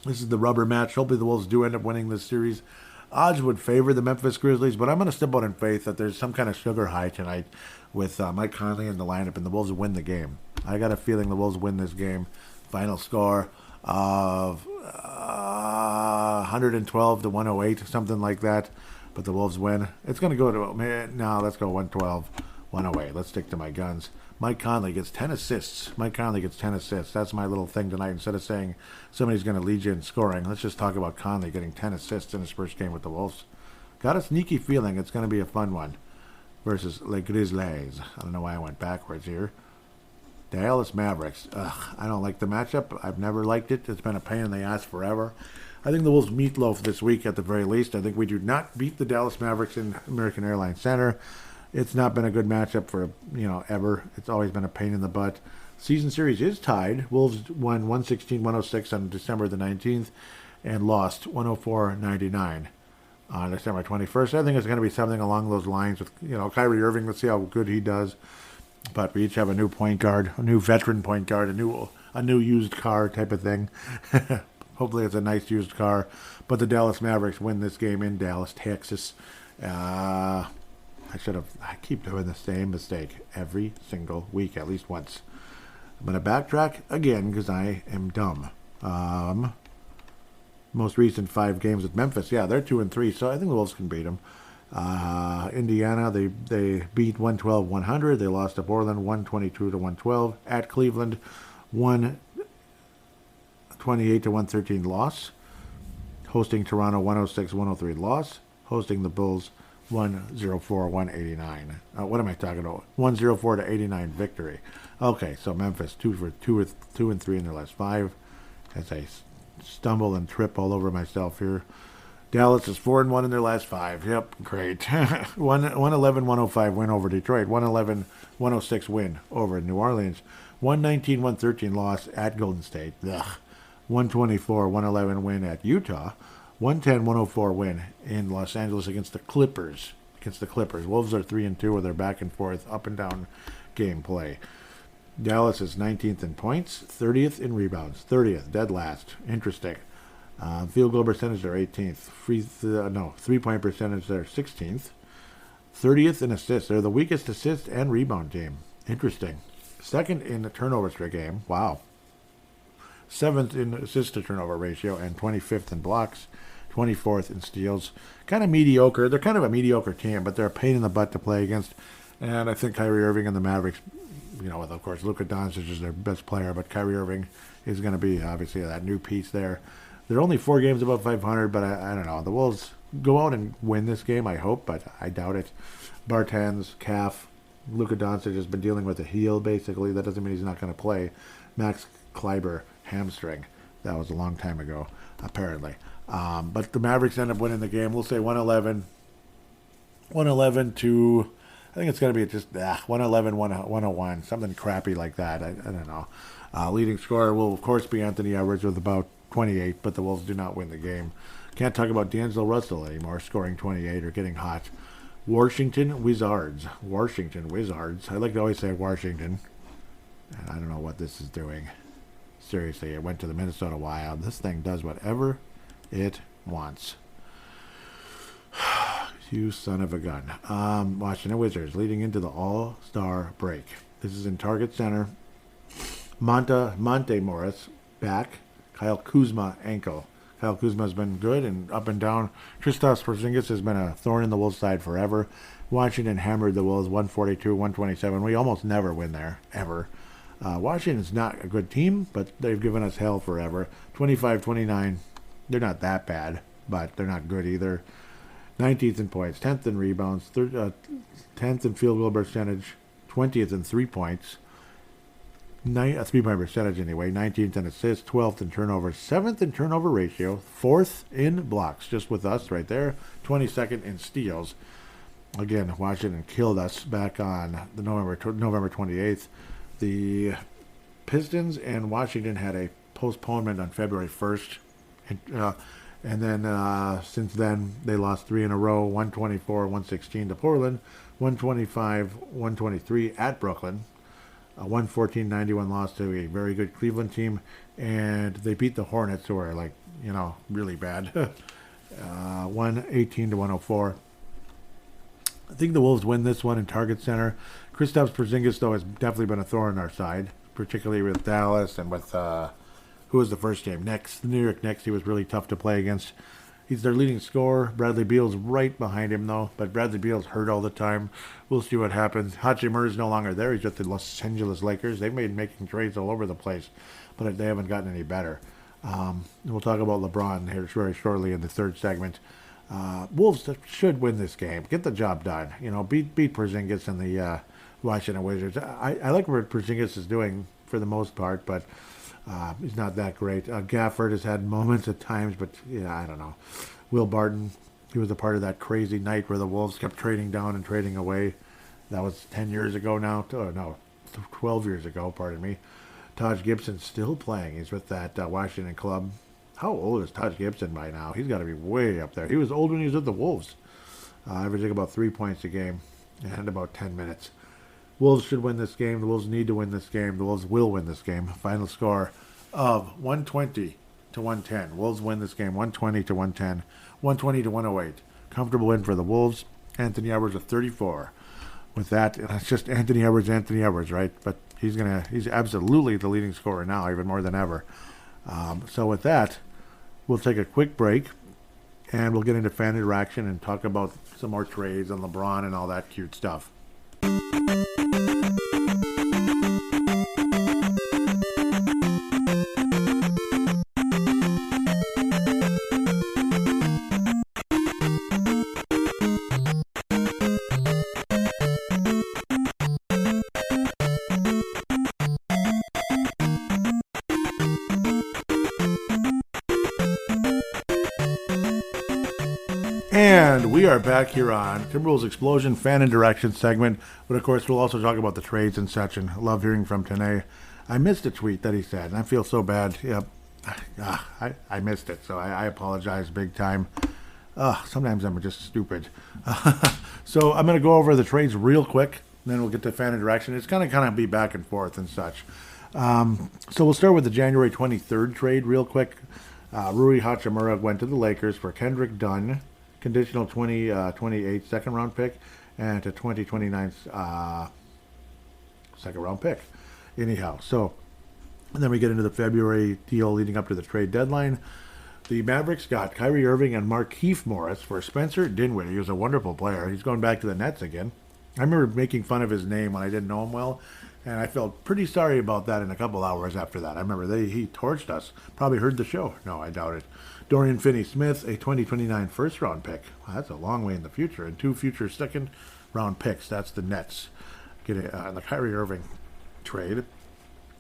This is the rubber match. Hopefully the Wolves do end up winning this series. Odds would favor the Memphis Grizzlies, but I'm going to step out in faith that there's some kind of sugar high tonight with Mike Conley in the lineup, and the Wolves win the game. I got a feeling the Wolves win this game. Final score of 112-108, something like that. But the Wolves win. It's going to go to, let's go 112-108. Let's stick to my guns. Mike Conley gets 10 assists. That's my little thing tonight. Instead of saying somebody's going to lead you in scoring, let's just talk about Conley getting 10 assists in his first game with the Wolves. Got a sneaky feeling it's going to be a fun one versus Les Grizzlies. I don't know why I went backwards here. Dallas Mavericks. I don't like the matchup. I've never liked it. It's been a pain in the ass forever. I think the Wolves meatloaf this week at the very least. I think we do not beat the Dallas Mavericks in American Airlines Center. It's not been a good matchup for, ever. It's always been a pain in the butt. Season series is tied. Wolves won 116-106 on December the 19th and lost 104-99 on December 21st. I think it's going to be something along those lines with, Kyrie Irving. Let's see how good he does. But we each have a new point guard, a new veteran point guard, a new used car type of thing. Hopefully it's a nice used car. But the Dallas Mavericks win this game in Dallas, Texas. I keep doing the same mistake every single week, at least once. I'm going to backtrack again because I am dumb. Most recent 5 games with Memphis, they're 2-3, so I think the Wolves can beat them. Indiana, they beat 112-100. They lost to Portland 122-112. At Cleveland, 128-113 loss. Hosting Toronto 106-103 loss. Hosting the Bulls 104-189. What am I talking about? 104-89 victory. Okay, so Memphis 2-3 in their last 5. As I stumble and trip all over myself here. Dallas is 4-1 in their last 5. Yep, great. 111-105 win over Detroit. 111-106 win over New Orleans. 119-113 loss at Golden State. 124-111 win at Utah. 110-104 win in Los Angeles against the Clippers. Wolves are 3-2 with their back and forth, up and down gameplay. Dallas is 19th in points, 30th in rebounds, 30th, dead last. Interesting. Field goal percentage, they're 18th. 3-point percentage, they're 16th. 30th in assists. They're the weakest assist and rebound team. Interesting. Second in the turnovers per game. Wow. 7th in assist to turnover ratio and 25th in blocks. 24th in steals. Kind of mediocre. They're kind of a mediocre team, but they're a pain in the butt to play against. And I think Kyrie Irving and the Mavericks, with, of course, Luka Doncic is their best player, but Kyrie Irving is going to be, obviously, that new piece there. They're only 4 games above 500, but I don't know. The Wolves go out and win this game, I hope, but I doubt it. Bartans, calf. Luka Doncic has been dealing with a heel, basically. That doesn't mean he's not going to play. Max Kleber, hamstring. That was a long time ago, apparently. But the Mavericks end up winning the game. We'll say 111 to, I think it's going to be just 111, 101, something crappy like that. I don't know. Leading scorer will, of course, be Anthony Edwards with about 28, but the Wolves do not win the game. Can't talk about D'Angelo Russell anymore, scoring 28 or getting hot. Washington Wizards. I like to always say Washington. And I don't know what this is doing. Seriously, it went to the Minnesota Wild. This thing does whatever it wants. You son of a gun. Washington Wizards leading into the All-Star break. This is in Target Center. Monte Morris back. Kyle Kuzma ankle. Kyle Kuzma has been good and up and down. Kristaps Porzingis has been a thorn in the Wolves' side forever. Washington hammered the Wolves 142-127. We almost never win there, ever. Washington's not a good team, but they've given us hell forever. 25-29. They're not that bad, but they're not good either. 19th in points, 10th in rebounds, 10th in field goal percentage, 20th in 3 points. 3-point percentage anyway, 19th in assists, 12th in turnovers, 7th in turnover ratio, 4th in blocks, just with us right there, 22nd in steals. Again, Washington killed us back on the November 28th. The Pistons and Washington had a postponement on February 1st, and then since then they lost 3 in a row, 124-116 to Portland, 125-123 at Brooklyn. 114-91 loss to a very good Cleveland team, and they beat the Hornets, who are really bad. 118-104. I think the Wolves win this one in Target Center. Kristaps Porzingis, though, has definitely been a thorn in our side, particularly with Dallas and with who was the first game? The New York Knicks. He was really tough to play against. He's their leading scorer. Bradley Beal's right behind him, though. But Bradley Beal's hurt all the time. We'll see what happens. Hachimura's no longer there. He's just the Los Angeles Lakers. They've made making trades all over the place, but they haven't gotten any better. We'll talk about LeBron here very shortly in the third segment. Wolves should win this game. Get the job done. Beat Porzingis and the Washington Wizards. I like what Porzingis is doing for the most part, but he's not that great. Gafford has had moments at times, but I don't know. Will Barton, he was a part of that crazy night where the Wolves kept trading down and trading away. That was 10 years ago now. 12 years ago, pardon me. Taj Gibson's still playing. He's with that Washington club. How old is Taj Gibson by now? He's got to be way up there. He was old when he was with the Wolves. Averaging about 3 points a game and about 10 minutes. Wolves should win this game. The Wolves need to win this game. The Wolves will win this game. Final score of 120-110. Wolves win this game 120-110, 120-108. Comfortable win for the Wolves. Anthony Edwards with 34. With that, it's just Anthony Edwards, right? But he's absolutely the leading scorer now, even more than ever. So with that, we'll take a quick break, and we'll get into fan interaction and talk about some more trades on LeBron and all that cute stuff. And we are back here on Timberwolves Explosion fan interaction segment. But of course, we'll also talk about the trades and such. And I love hearing from Tanae. I missed a tweet that he said, and I feel so bad. Yep, I missed it, so I apologize big time. Sometimes I'm just stupid. So I'm going to go over the trades real quick, and then we'll get to fan interaction. It's going to kind of be back and forth and such. So we'll start with the January 23rd trade real quick. Rui Hachimura went to the Lakers for Kendrick Dunn, conditional 2028 second round pick, and a 2029 second round pick. Anyhow, so and then we get into the February deal leading up to the trade deadline. The Mavericks got Kyrie Irving and Markieff Morris for Spencer Dinwiddie. He was a wonderful player. He's going back to the Nets again. I remember making fun of his name when I didn't know him well, and I felt pretty sorry about that in a couple hours after that. I remember he torched us. Probably heard the show. No, I doubt it. Dorian Finney-Smith, a 2029 first-round pick. Wow, that's a long way in the future. And 2 future second-round picks. That's the Nets. Getting the Kyrie Irving trade.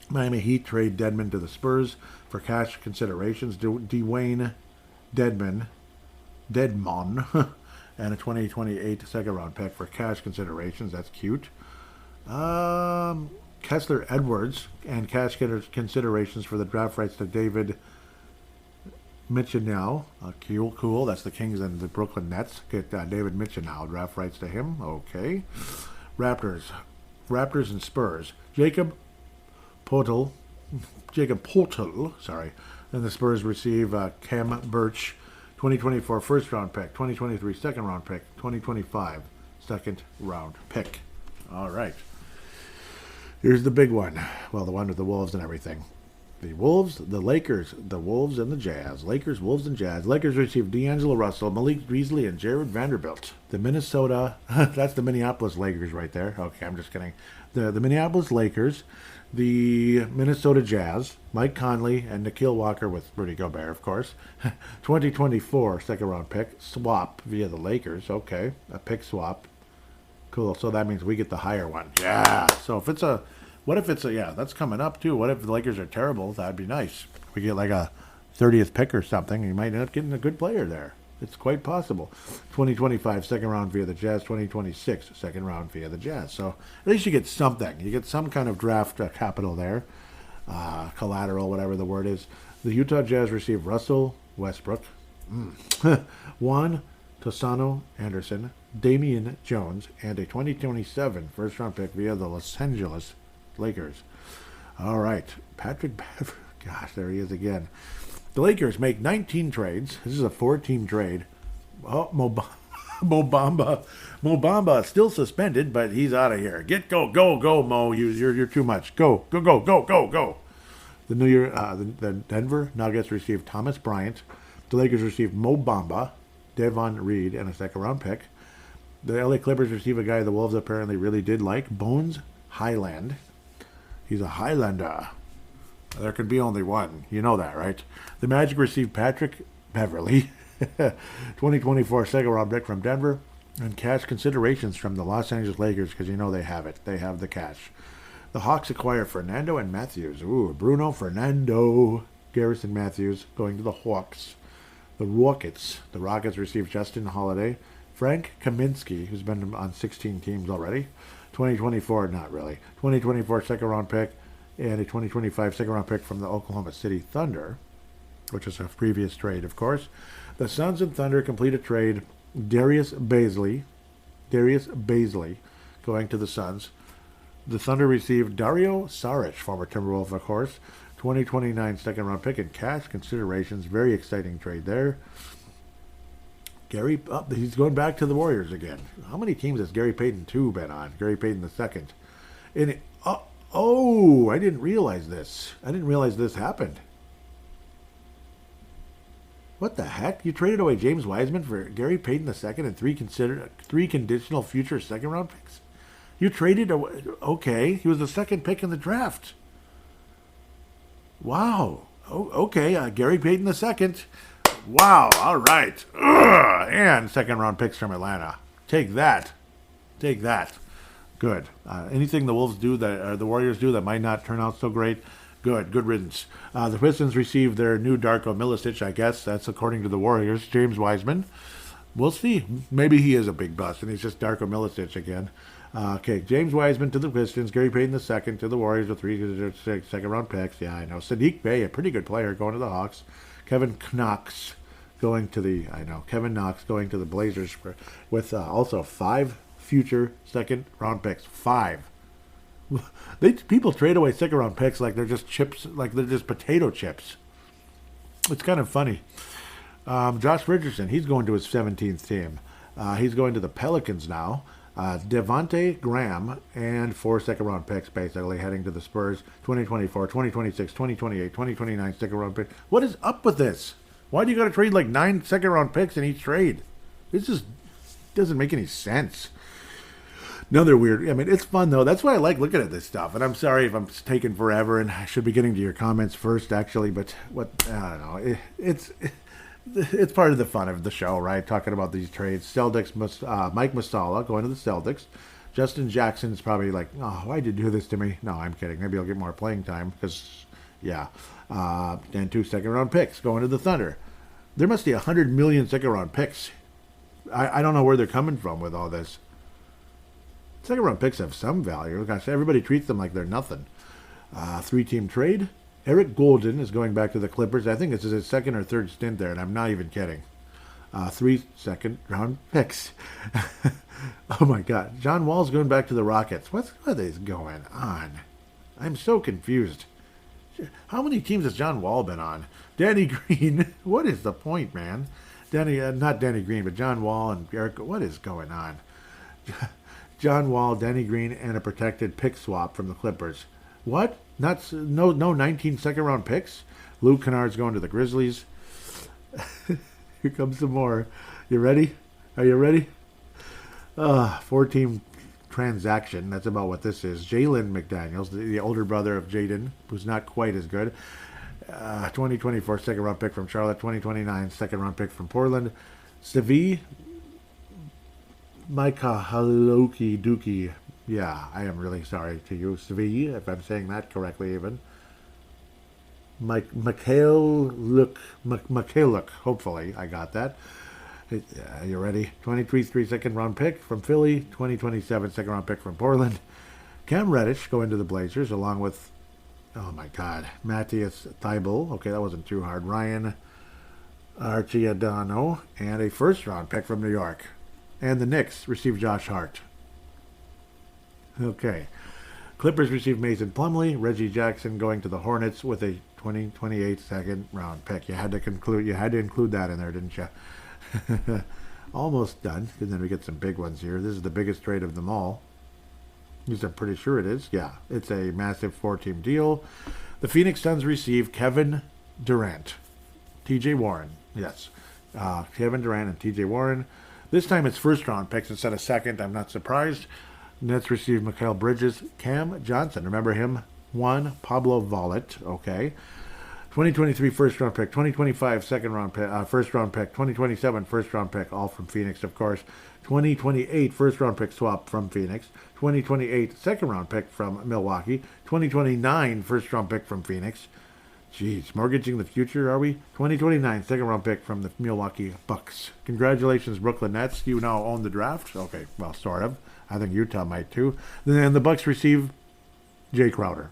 Miami Heat trade Dedmon to the Spurs for cash considerations. Dwayne Dedmon, and a 2028 second-round pick for cash considerations. That's cute. Kessler Edwards and cash considerations for the draft rights to David Mitchell. Cool. That's the Kings and the Brooklyn Nets. Get David Mitchell, draft rights to him. Okay. Raptors and Spurs. Jacob Poeltl, sorry. And the Spurs receive Cam Birch, 2024 first-round pick, 2023 second-round pick, 2025 second-round pick. All right. Here's the big one. Well, the one with the Wolves and everything. The Wolves, the Lakers, the Wolves, and the Jazz. Lakers, Wolves, and Jazz. Lakers receive D'Angelo Russell, Malik Beasley, and Jared Vanderbilt. The Minnesota, that's the Minneapolis Lakers right there. Okay, I'm just kidding. The Minneapolis Lakers, the Minnesota Jazz, Mike Conley, and Nickeil Walker with Rudy Gobert, of course. 2024 second-round pick, swap via the Lakers. Okay, a pick swap. Cool, so that means we get the higher one. Yeah, so if it's a... What if it's a, yeah, that's coming up too. What if the Lakers are terrible? That'd be nice. We get like a 30th pick or something. You might end up getting a good player there. It's quite possible. 2025 second round via the Jazz. 2026 second round via the Jazz. So at least you get something. You get some kind of draft capital there. Collateral, whatever the word is. The Utah Jazz receive Russell Westbrook. Juan Toscano Anderson. Damian Jones. And a 2027 first round pick via the Los Angeles Lakers. All right. Patrick Beverley. Gosh, there he is again. The Lakers make 19 trades. This is a 4-team trade. Oh, Mo Bamba still suspended, but he's out of here. Go, Mo. You're too much. Go. The the Denver Nuggets received Thomas Bryant. The Lakers received Mo Bamba, Devon Reed, and a second-round pick. The LA Clippers receive a guy the Wolves apparently really did like, Bones Highland. He's a Highlander. There could be only one. You know that, right? The Magic received Patrick Beverley, 2024 second-round pick from Denver, and cash considerations from the Los Angeles Lakers because you know they have it. They have the cash. The Hawks acquire Fernando and Matthews. Ooh, Bruno Fernando. Garrison Matthews going to the Hawks. The Rockets receive Justin Holiday. Frank Kaminsky, who's been on 16 teams already. 2024, not really. 2024 second-round pick and a 2025 second-round pick from the Oklahoma City Thunder, which is a previous trade, of course. The Suns and Thunder complete a trade. Darius Baisley going to the Suns. The Thunder received Dario Saric, former Timberwolves, of course. 2029 second-round pick and cash considerations. Very exciting trade there. He's going back to the Warriors again. How many teams has Gary Payton II been on? Gary Payton II. I didn't realize this. I didn't realize this happened. What the heck? You traded away James Wiseman for Gary Payton II and three conditional future second-round picks? You traded away... Okay, he was the second pick in the draft. Wow. Okay, Gary Payton II. Wow, all right. And second-round picks from Atlanta. Take that. Good. Anything the Wolves do the Warriors do that might not turn out so great, good riddance. The Pistons received their new Darko Milicic, I guess. That's according to the Warriors. James Wiseman. We'll see. Maybe he is a big bust, and he's just Darko Milicic again. Okay, James Wiseman to the Pistons. Gary Payton II to the Warriors with 3 second-round picks. Yeah, I know. Sadiq Bey, a pretty good player, going to the Hawks. Kevin Knox going to the Blazers with also 5 future second-round picks. 5. People trade away second-round picks like they're just chips, like they're just potato chips. It's kind of funny. Josh Richardson, he's going to his 17th team. He's going to the Pelicans now. Devontae Graham and 4 second-round picks, basically, heading to the Spurs. 2024, 2026, 2028, 2029 second-round pick. What is up with this? Why do you got to trade like 9 second-round picks in each trade? This just doesn't make any sense. Another weird. I mean, it's fun though. That's why I like looking at this stuff. And I'm sorry if I'm taking forever, and I should be getting to your comments first, actually. But I don't know. It's part of the fun of the show, right? Talking about these trades. Celtics, Mike Muscala going to the Celtics. Justin Jackson's probably like, oh, why'd you do this to me? No, I'm kidding. Maybe I'll get more playing time because, yeah. And 2 second-round picks going to the Thunder. There must be 100 million second-round picks. I don't know where they're coming from with all this. Second-round picks have some value. Gosh, everybody treats them like they're nothing. 3-team trade. Eric Golden is going back to the Clippers. I think this is his 2nd or 3rd stint there, and I'm not even kidding. 3 second-round picks. Oh, my God. John Wall's going back to the Rockets. What is going on? I'm so confused. How many teams has John Wall been on? Danny Green. What is the point, man? Not Danny Green, but John Wall and Eric. What is going on? John Wall, Danny Green, and a protected pick swap from the Clippers. What? No 19 second-round picks? Luke Kennard's going to the Grizzlies. Here comes some more. You ready? Are you ready? 4-team transaction. That's about what this is. Jalen McDaniels, the older brother of Jaden, who's not quite as good. 2024 second-round pick from Charlotte. 2029 second-round pick from Portland. Savi Mikahaluki Dookie. Yeah, I am really sorry to you, Savi, if I'm saying that correctly even. Nickeil Alexander-Walker. Hopefully, I got that. You ready? 23 second-round pick from Philly. 2027 second-round pick from Portland. Cam Reddish going to the Blazers along with, oh my God, Matthias Thybulle. Okay, that wasn't too hard. Ryan Arcidiano and a first-round pick from New York. And the Knicks received Josh Hart. Okay. Clippers received Mason Plumlee. Reggie Jackson going to the Hornets with a 2028 second-round pick. You had to include that in there, didn't you? Almost done. And then we get some big ones here. This is the biggest trade of them all. At least I'm pretty sure it is. Yeah, it's a massive 4-team deal. The Phoenix Suns received Kevin Durant. T.J. Warren. Yes. Kevin Durant and T.J. Warren. This time it's first-round picks instead of second. I'm not surprised. Nets received Mikal Bridges. Cam Johnson. Remember him? 1. Pablo Vollet. Okay. 2023 first-round pick. 2025 second-round pick. First-round pick. 2027 first-round pick. All from Phoenix, of course. 2028 first-round pick swap from Phoenix. 2028 second-round pick from Milwaukee. 2029 first-round pick from Phoenix. Jeez, mortgaging the future, are we? 2029 second-round pick from the Milwaukee Bucks. Congratulations, Brooklyn Nets. You now own the draft. Okay, well, sort of. I think Utah might too. Then the Bucks receive Jay Crowder.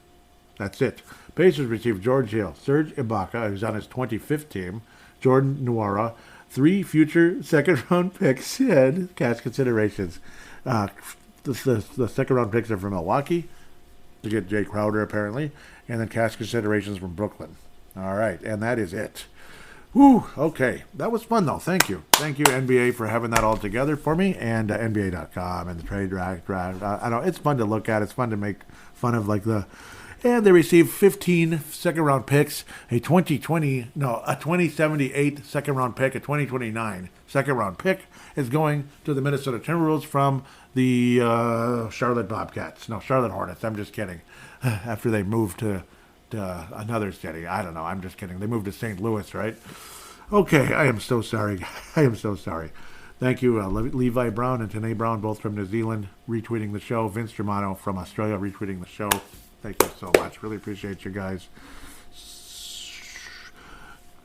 That's it. Pacers receive George Hill, Serge Ibaka, who's on his 25th team, Jordan Nwora, 3 future second-round picks and cash considerations. The second-round picks are from Milwaukee to get Jay Crowder, apparently, and then cash considerations from Brooklyn. All right, and that is it. Whew, okay. That was fun, though. Thank you. Thank you, NBA, for having that all together for me, and NBA.com and the trade draft. I know it's fun to look at. It's fun to make fun of, like, the... And they received 15 second-round picks, a 2078 second-round pick, a 2029 second-round pick is going to the Minnesota Timberwolves from the Charlotte Hornets. I'm just kidding. After they moved to another city. I don't know. I'm just kidding. They moved to St. Louis, right? Okay. I am so sorry. I am so sorry. Thank you, Levi Brown and Tanae Brown, both from New Zealand, retweeting the show. Vince Germano from Australia, retweeting the show. Thank you so much. Really appreciate you guys.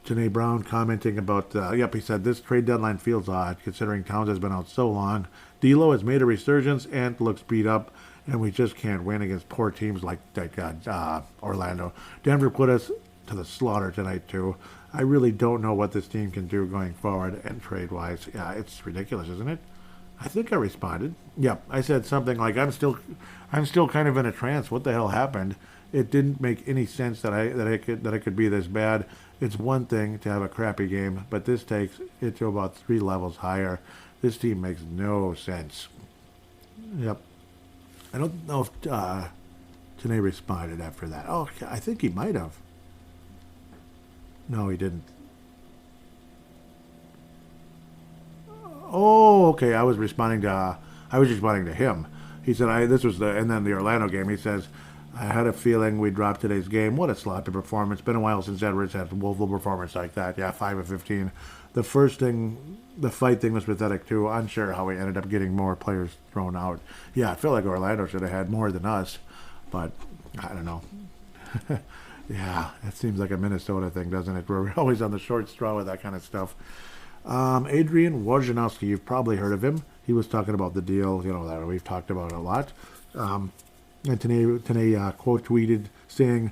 Tanae Brown commenting about, he said, this trade deadline feels odd considering Towns has been out so long. D'Lo has made a resurgence and looks beat up, and we just can't win against poor teams like Orlando. Denver put us to the slaughter tonight, too. I really don't know what this team can do going forward and trade-wise. Yeah, it's ridiculous, isn't it? I think I responded. Yep, I said something like, I'm still kind of in a trance. What the hell happened? It didn't make any sense that I could be this bad. It's one thing to have a crappy game, but this takes it to about 3 levels higher. This team makes no sense. Yep. I don't know if Tanae responded after that. Oh, I think he might have. No, he didn't. Oh, okay. I was responding to him. He said, this was and then the Orlando game. He says, I had a feeling we'd drop today's game. What a sloppy performance. Been a while since Edwards had a woeful performance like that. Yeah, 5 of 15. The fight thing was pathetic too. Unsure how we ended up getting more players thrown out. Yeah, I feel like Orlando should have had more than us, but I don't know. Yeah, it seems like a Minnesota thing, doesn't it? We're always on the short straw with that kind of stuff. Adrian Wojnarowski, you've probably heard of him. He was talking about the deal, that we've talked about a lot. And today quote tweeted saying,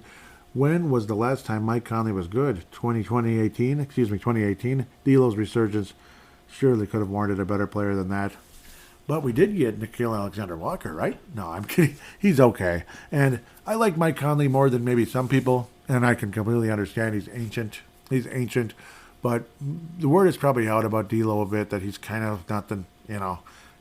when was the last time Mike Conley was good? 2018. D'Lo's resurgence surely could have warranted a better player than that. But we did get Nickeil Alexander-Walker, right? No, I'm kidding. He's okay. And I like Mike Conley more than maybe some people, and I can completely understand he's ancient. But the word is probably out about D'Lo a bit that he's kind of not the,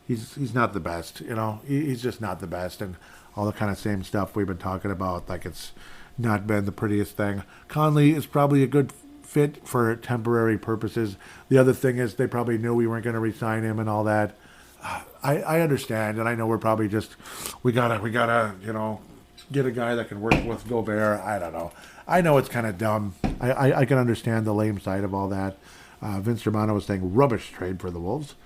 he's not the best. He's just not the best. And all the kind of same stuff we've been talking about, like it's not been the prettiest thing. Conley is probably a good fit for temporary purposes. The other thing is they probably knew we weren't going to re-sign him and all that. I understand, and I know we're probably just we gotta get a guy that can work with Gobert. I don't know. I know it's kind of dumb. I can understand the lame side of all that. Vince Romano was saying rubbish trade for the Wolves.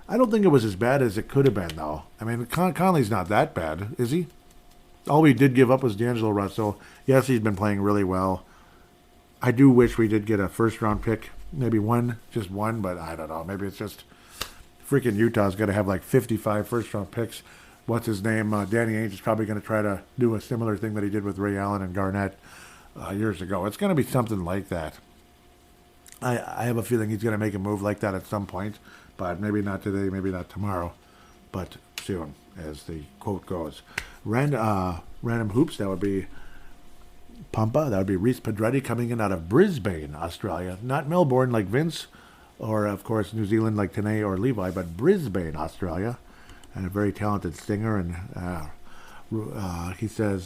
I don't think it was as bad as it could have been, though. I mean, Conley's not that bad, is he? All we did give up was D'Angelo Russell. Yes, he's been playing really well. I do wish we did get a first-round pick. Maybe just one, but I don't know. Maybe it's just freaking Utah's going to have like 55 first-round picks. What's his name? Danny Ainge is probably going to try to do a similar thing that he did with Ray Allen and Garnett years ago. It's going to be something like that. I have a feeling he's going to make a move like that at some point, but maybe not today, maybe not tomorrow, but soon, as the quote goes. Random hoops, that would be Pumpa. That would be Reese Pedretti coming in out of Brisbane, Australia. Not Melbourne like Vince, or of course New Zealand like Tanae or Levi, but Brisbane, Australia. And a very talented singer. And he said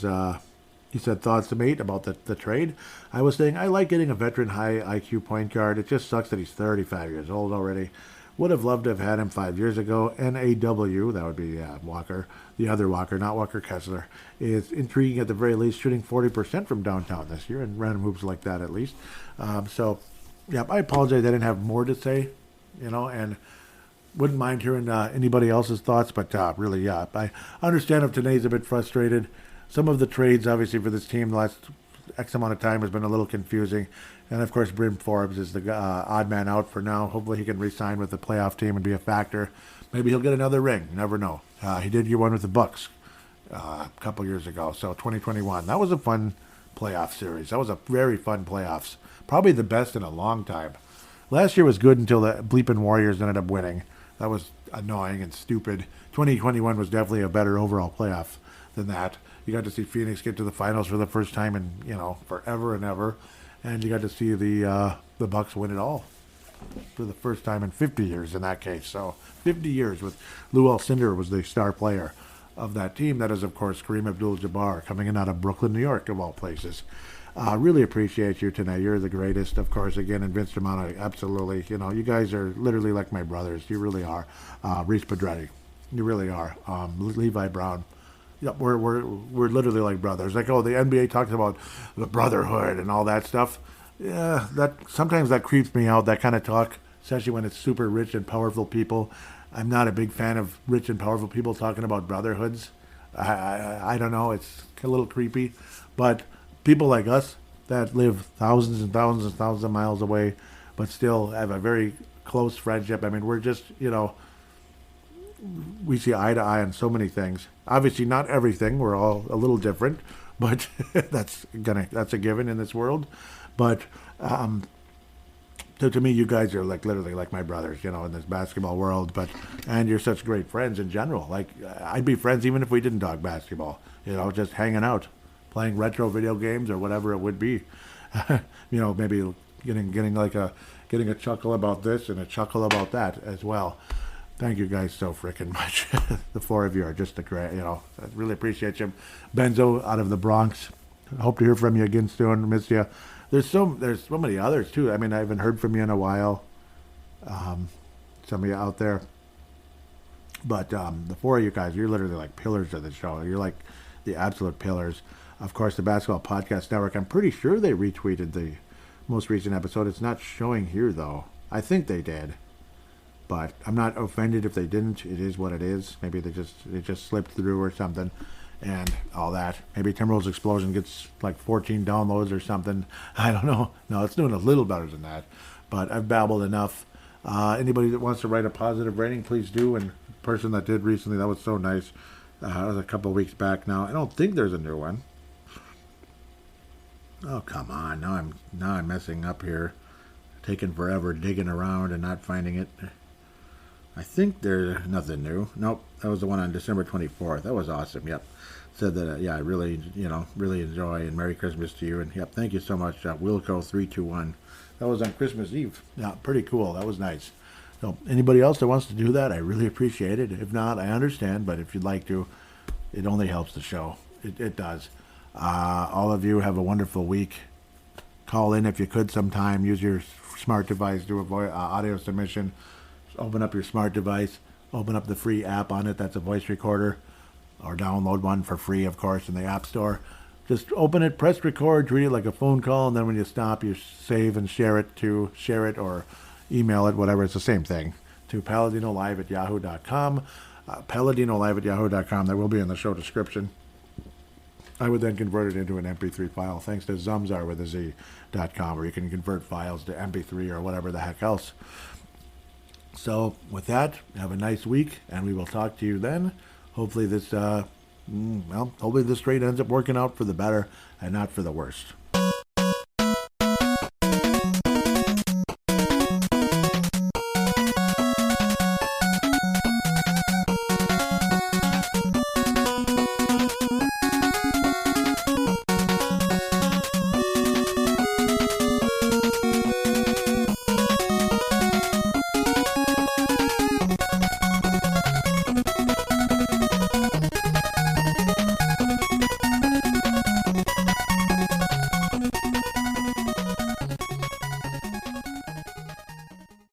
thoughts to mate about the trade. I was saying I like getting a veteran high IQ point guard. It just sucks that he's 35 years old already. Would have loved to have had him 5 years ago. NAW, that would be Walker, the other Walker, not Walker Kessler, is intriguing at the very least, shooting 40% from downtown this year, and random hoops like that at least. I apologize I didn't have more to say, and wouldn't mind hearing anybody else's thoughts, but I understand if today's a bit frustrated. Some of the trades, obviously, for this team the last X amount of time has been a little confusing. And, of course, Brim Forbes is the odd man out for now. Hopefully he can re-sign with the playoff team and be a factor. Maybe he'll get another ring. Never know. He did get one with the Bucks a couple years ago, so 2021. That was a fun playoff series. That was a very fun playoffs. Probably the best in a long time. Last year was good until the bleeping Warriors ended up winning. That was annoying and stupid. 2021 was definitely a better overall playoff than that. You got to see Phoenix get to the finals for the first time in, forever and ever. And you got to see the Bucks win it all for the first time in 50 years in that case. So 50 years with Lou Alcindor was the star player of that team. That is, of course, Kareem Abdul-Jabbar coming in out of Brooklyn, New York, of all places. Really appreciate you tonight. You're the greatest, of course, again, and Vince Romano, absolutely. You guys are literally like my brothers. You really are. Reese Pedretti, you really are. Levi Brown. Yep, we're literally like brothers. Like, the NBA talks about the brotherhood and all that stuff. Yeah, sometimes that creeps me out, that kind of talk, especially when it's super rich and powerful people. I'm not a big fan of rich and powerful people talking about brotherhoods. I don't know, it's a little creepy. But people like us that live thousands and thousands and thousands of miles away, but still have a very close friendship. I mean, we're just, we see eye to eye on so many things. Obviously, not everything. We're all a little different, but that's a given in this world. But to me, you guys are literally like my brothers, in this basketball world. And you're such great friends in general. Like, I'd be friends even if we didn't talk basketball. Just hanging out, playing retro video games or whatever it would be. Maybe getting a chuckle about this and a chuckle about that as well. Thank you guys so freaking much. The four of you are just a great, I really appreciate you. Benzo out of the Bronx. Hope to hear from you again soon. Miss you. There's so many others too. I mean, I haven't heard from you in a while. Some of you out there. But the four of you guys, you're literally like pillars of the show. You're like the absolute pillars. Of course, the Basketball Podcast Network, I'm pretty sure they retweeted the most recent episode. It's not showing here, though. I think they did. But I'm not offended if they didn't. It is what it is. Maybe it just slipped through or something and all that. Maybe Timberwolves Explosion gets like 14 downloads or something. I don't know. No, it's doing a little better than that. But I've babbled enough. Anybody that wants to write a positive rating, please do. And the person that did recently, that was so nice. That was a couple of weeks back now. I don't think there's a new one. Oh, come on. Now I'm messing up here. Taking forever digging around and not finding it. I think there's nothing new. Nope, that was the one on December 24th. That was awesome. Yep. Said that, I really, really enjoy, and Merry Christmas to you. And, yep, thank you so much, Wilco321. That was on Christmas Eve. Yeah, pretty cool. That was nice. So anybody else that wants to do that, I really appreciate it. If not, I understand. But if you'd like to, it only helps the show. It does. All of you have a wonderful week. Call in if you could sometime. Use your smart device. Do a audio submission. Open up your smart device, open up the free app on it that's a voice recorder, or download one for free, of course, in the App Store. Just open it, press record, treat it like a phone call, and then when you stop, you save and share it or email it, whatever. It's the same thing, to paladinolive@yahoo.com. Paladinolive@yahoo.com. That will be in the show description. I would then convert it into an MP3 file, thanks to Zumzar with a Z.com, where you can convert files to MP3 or whatever the heck else. So with that, have a nice week, and we will talk to you then. Hopefully this, hopefully this trade ends up working out for the better and not for the worst.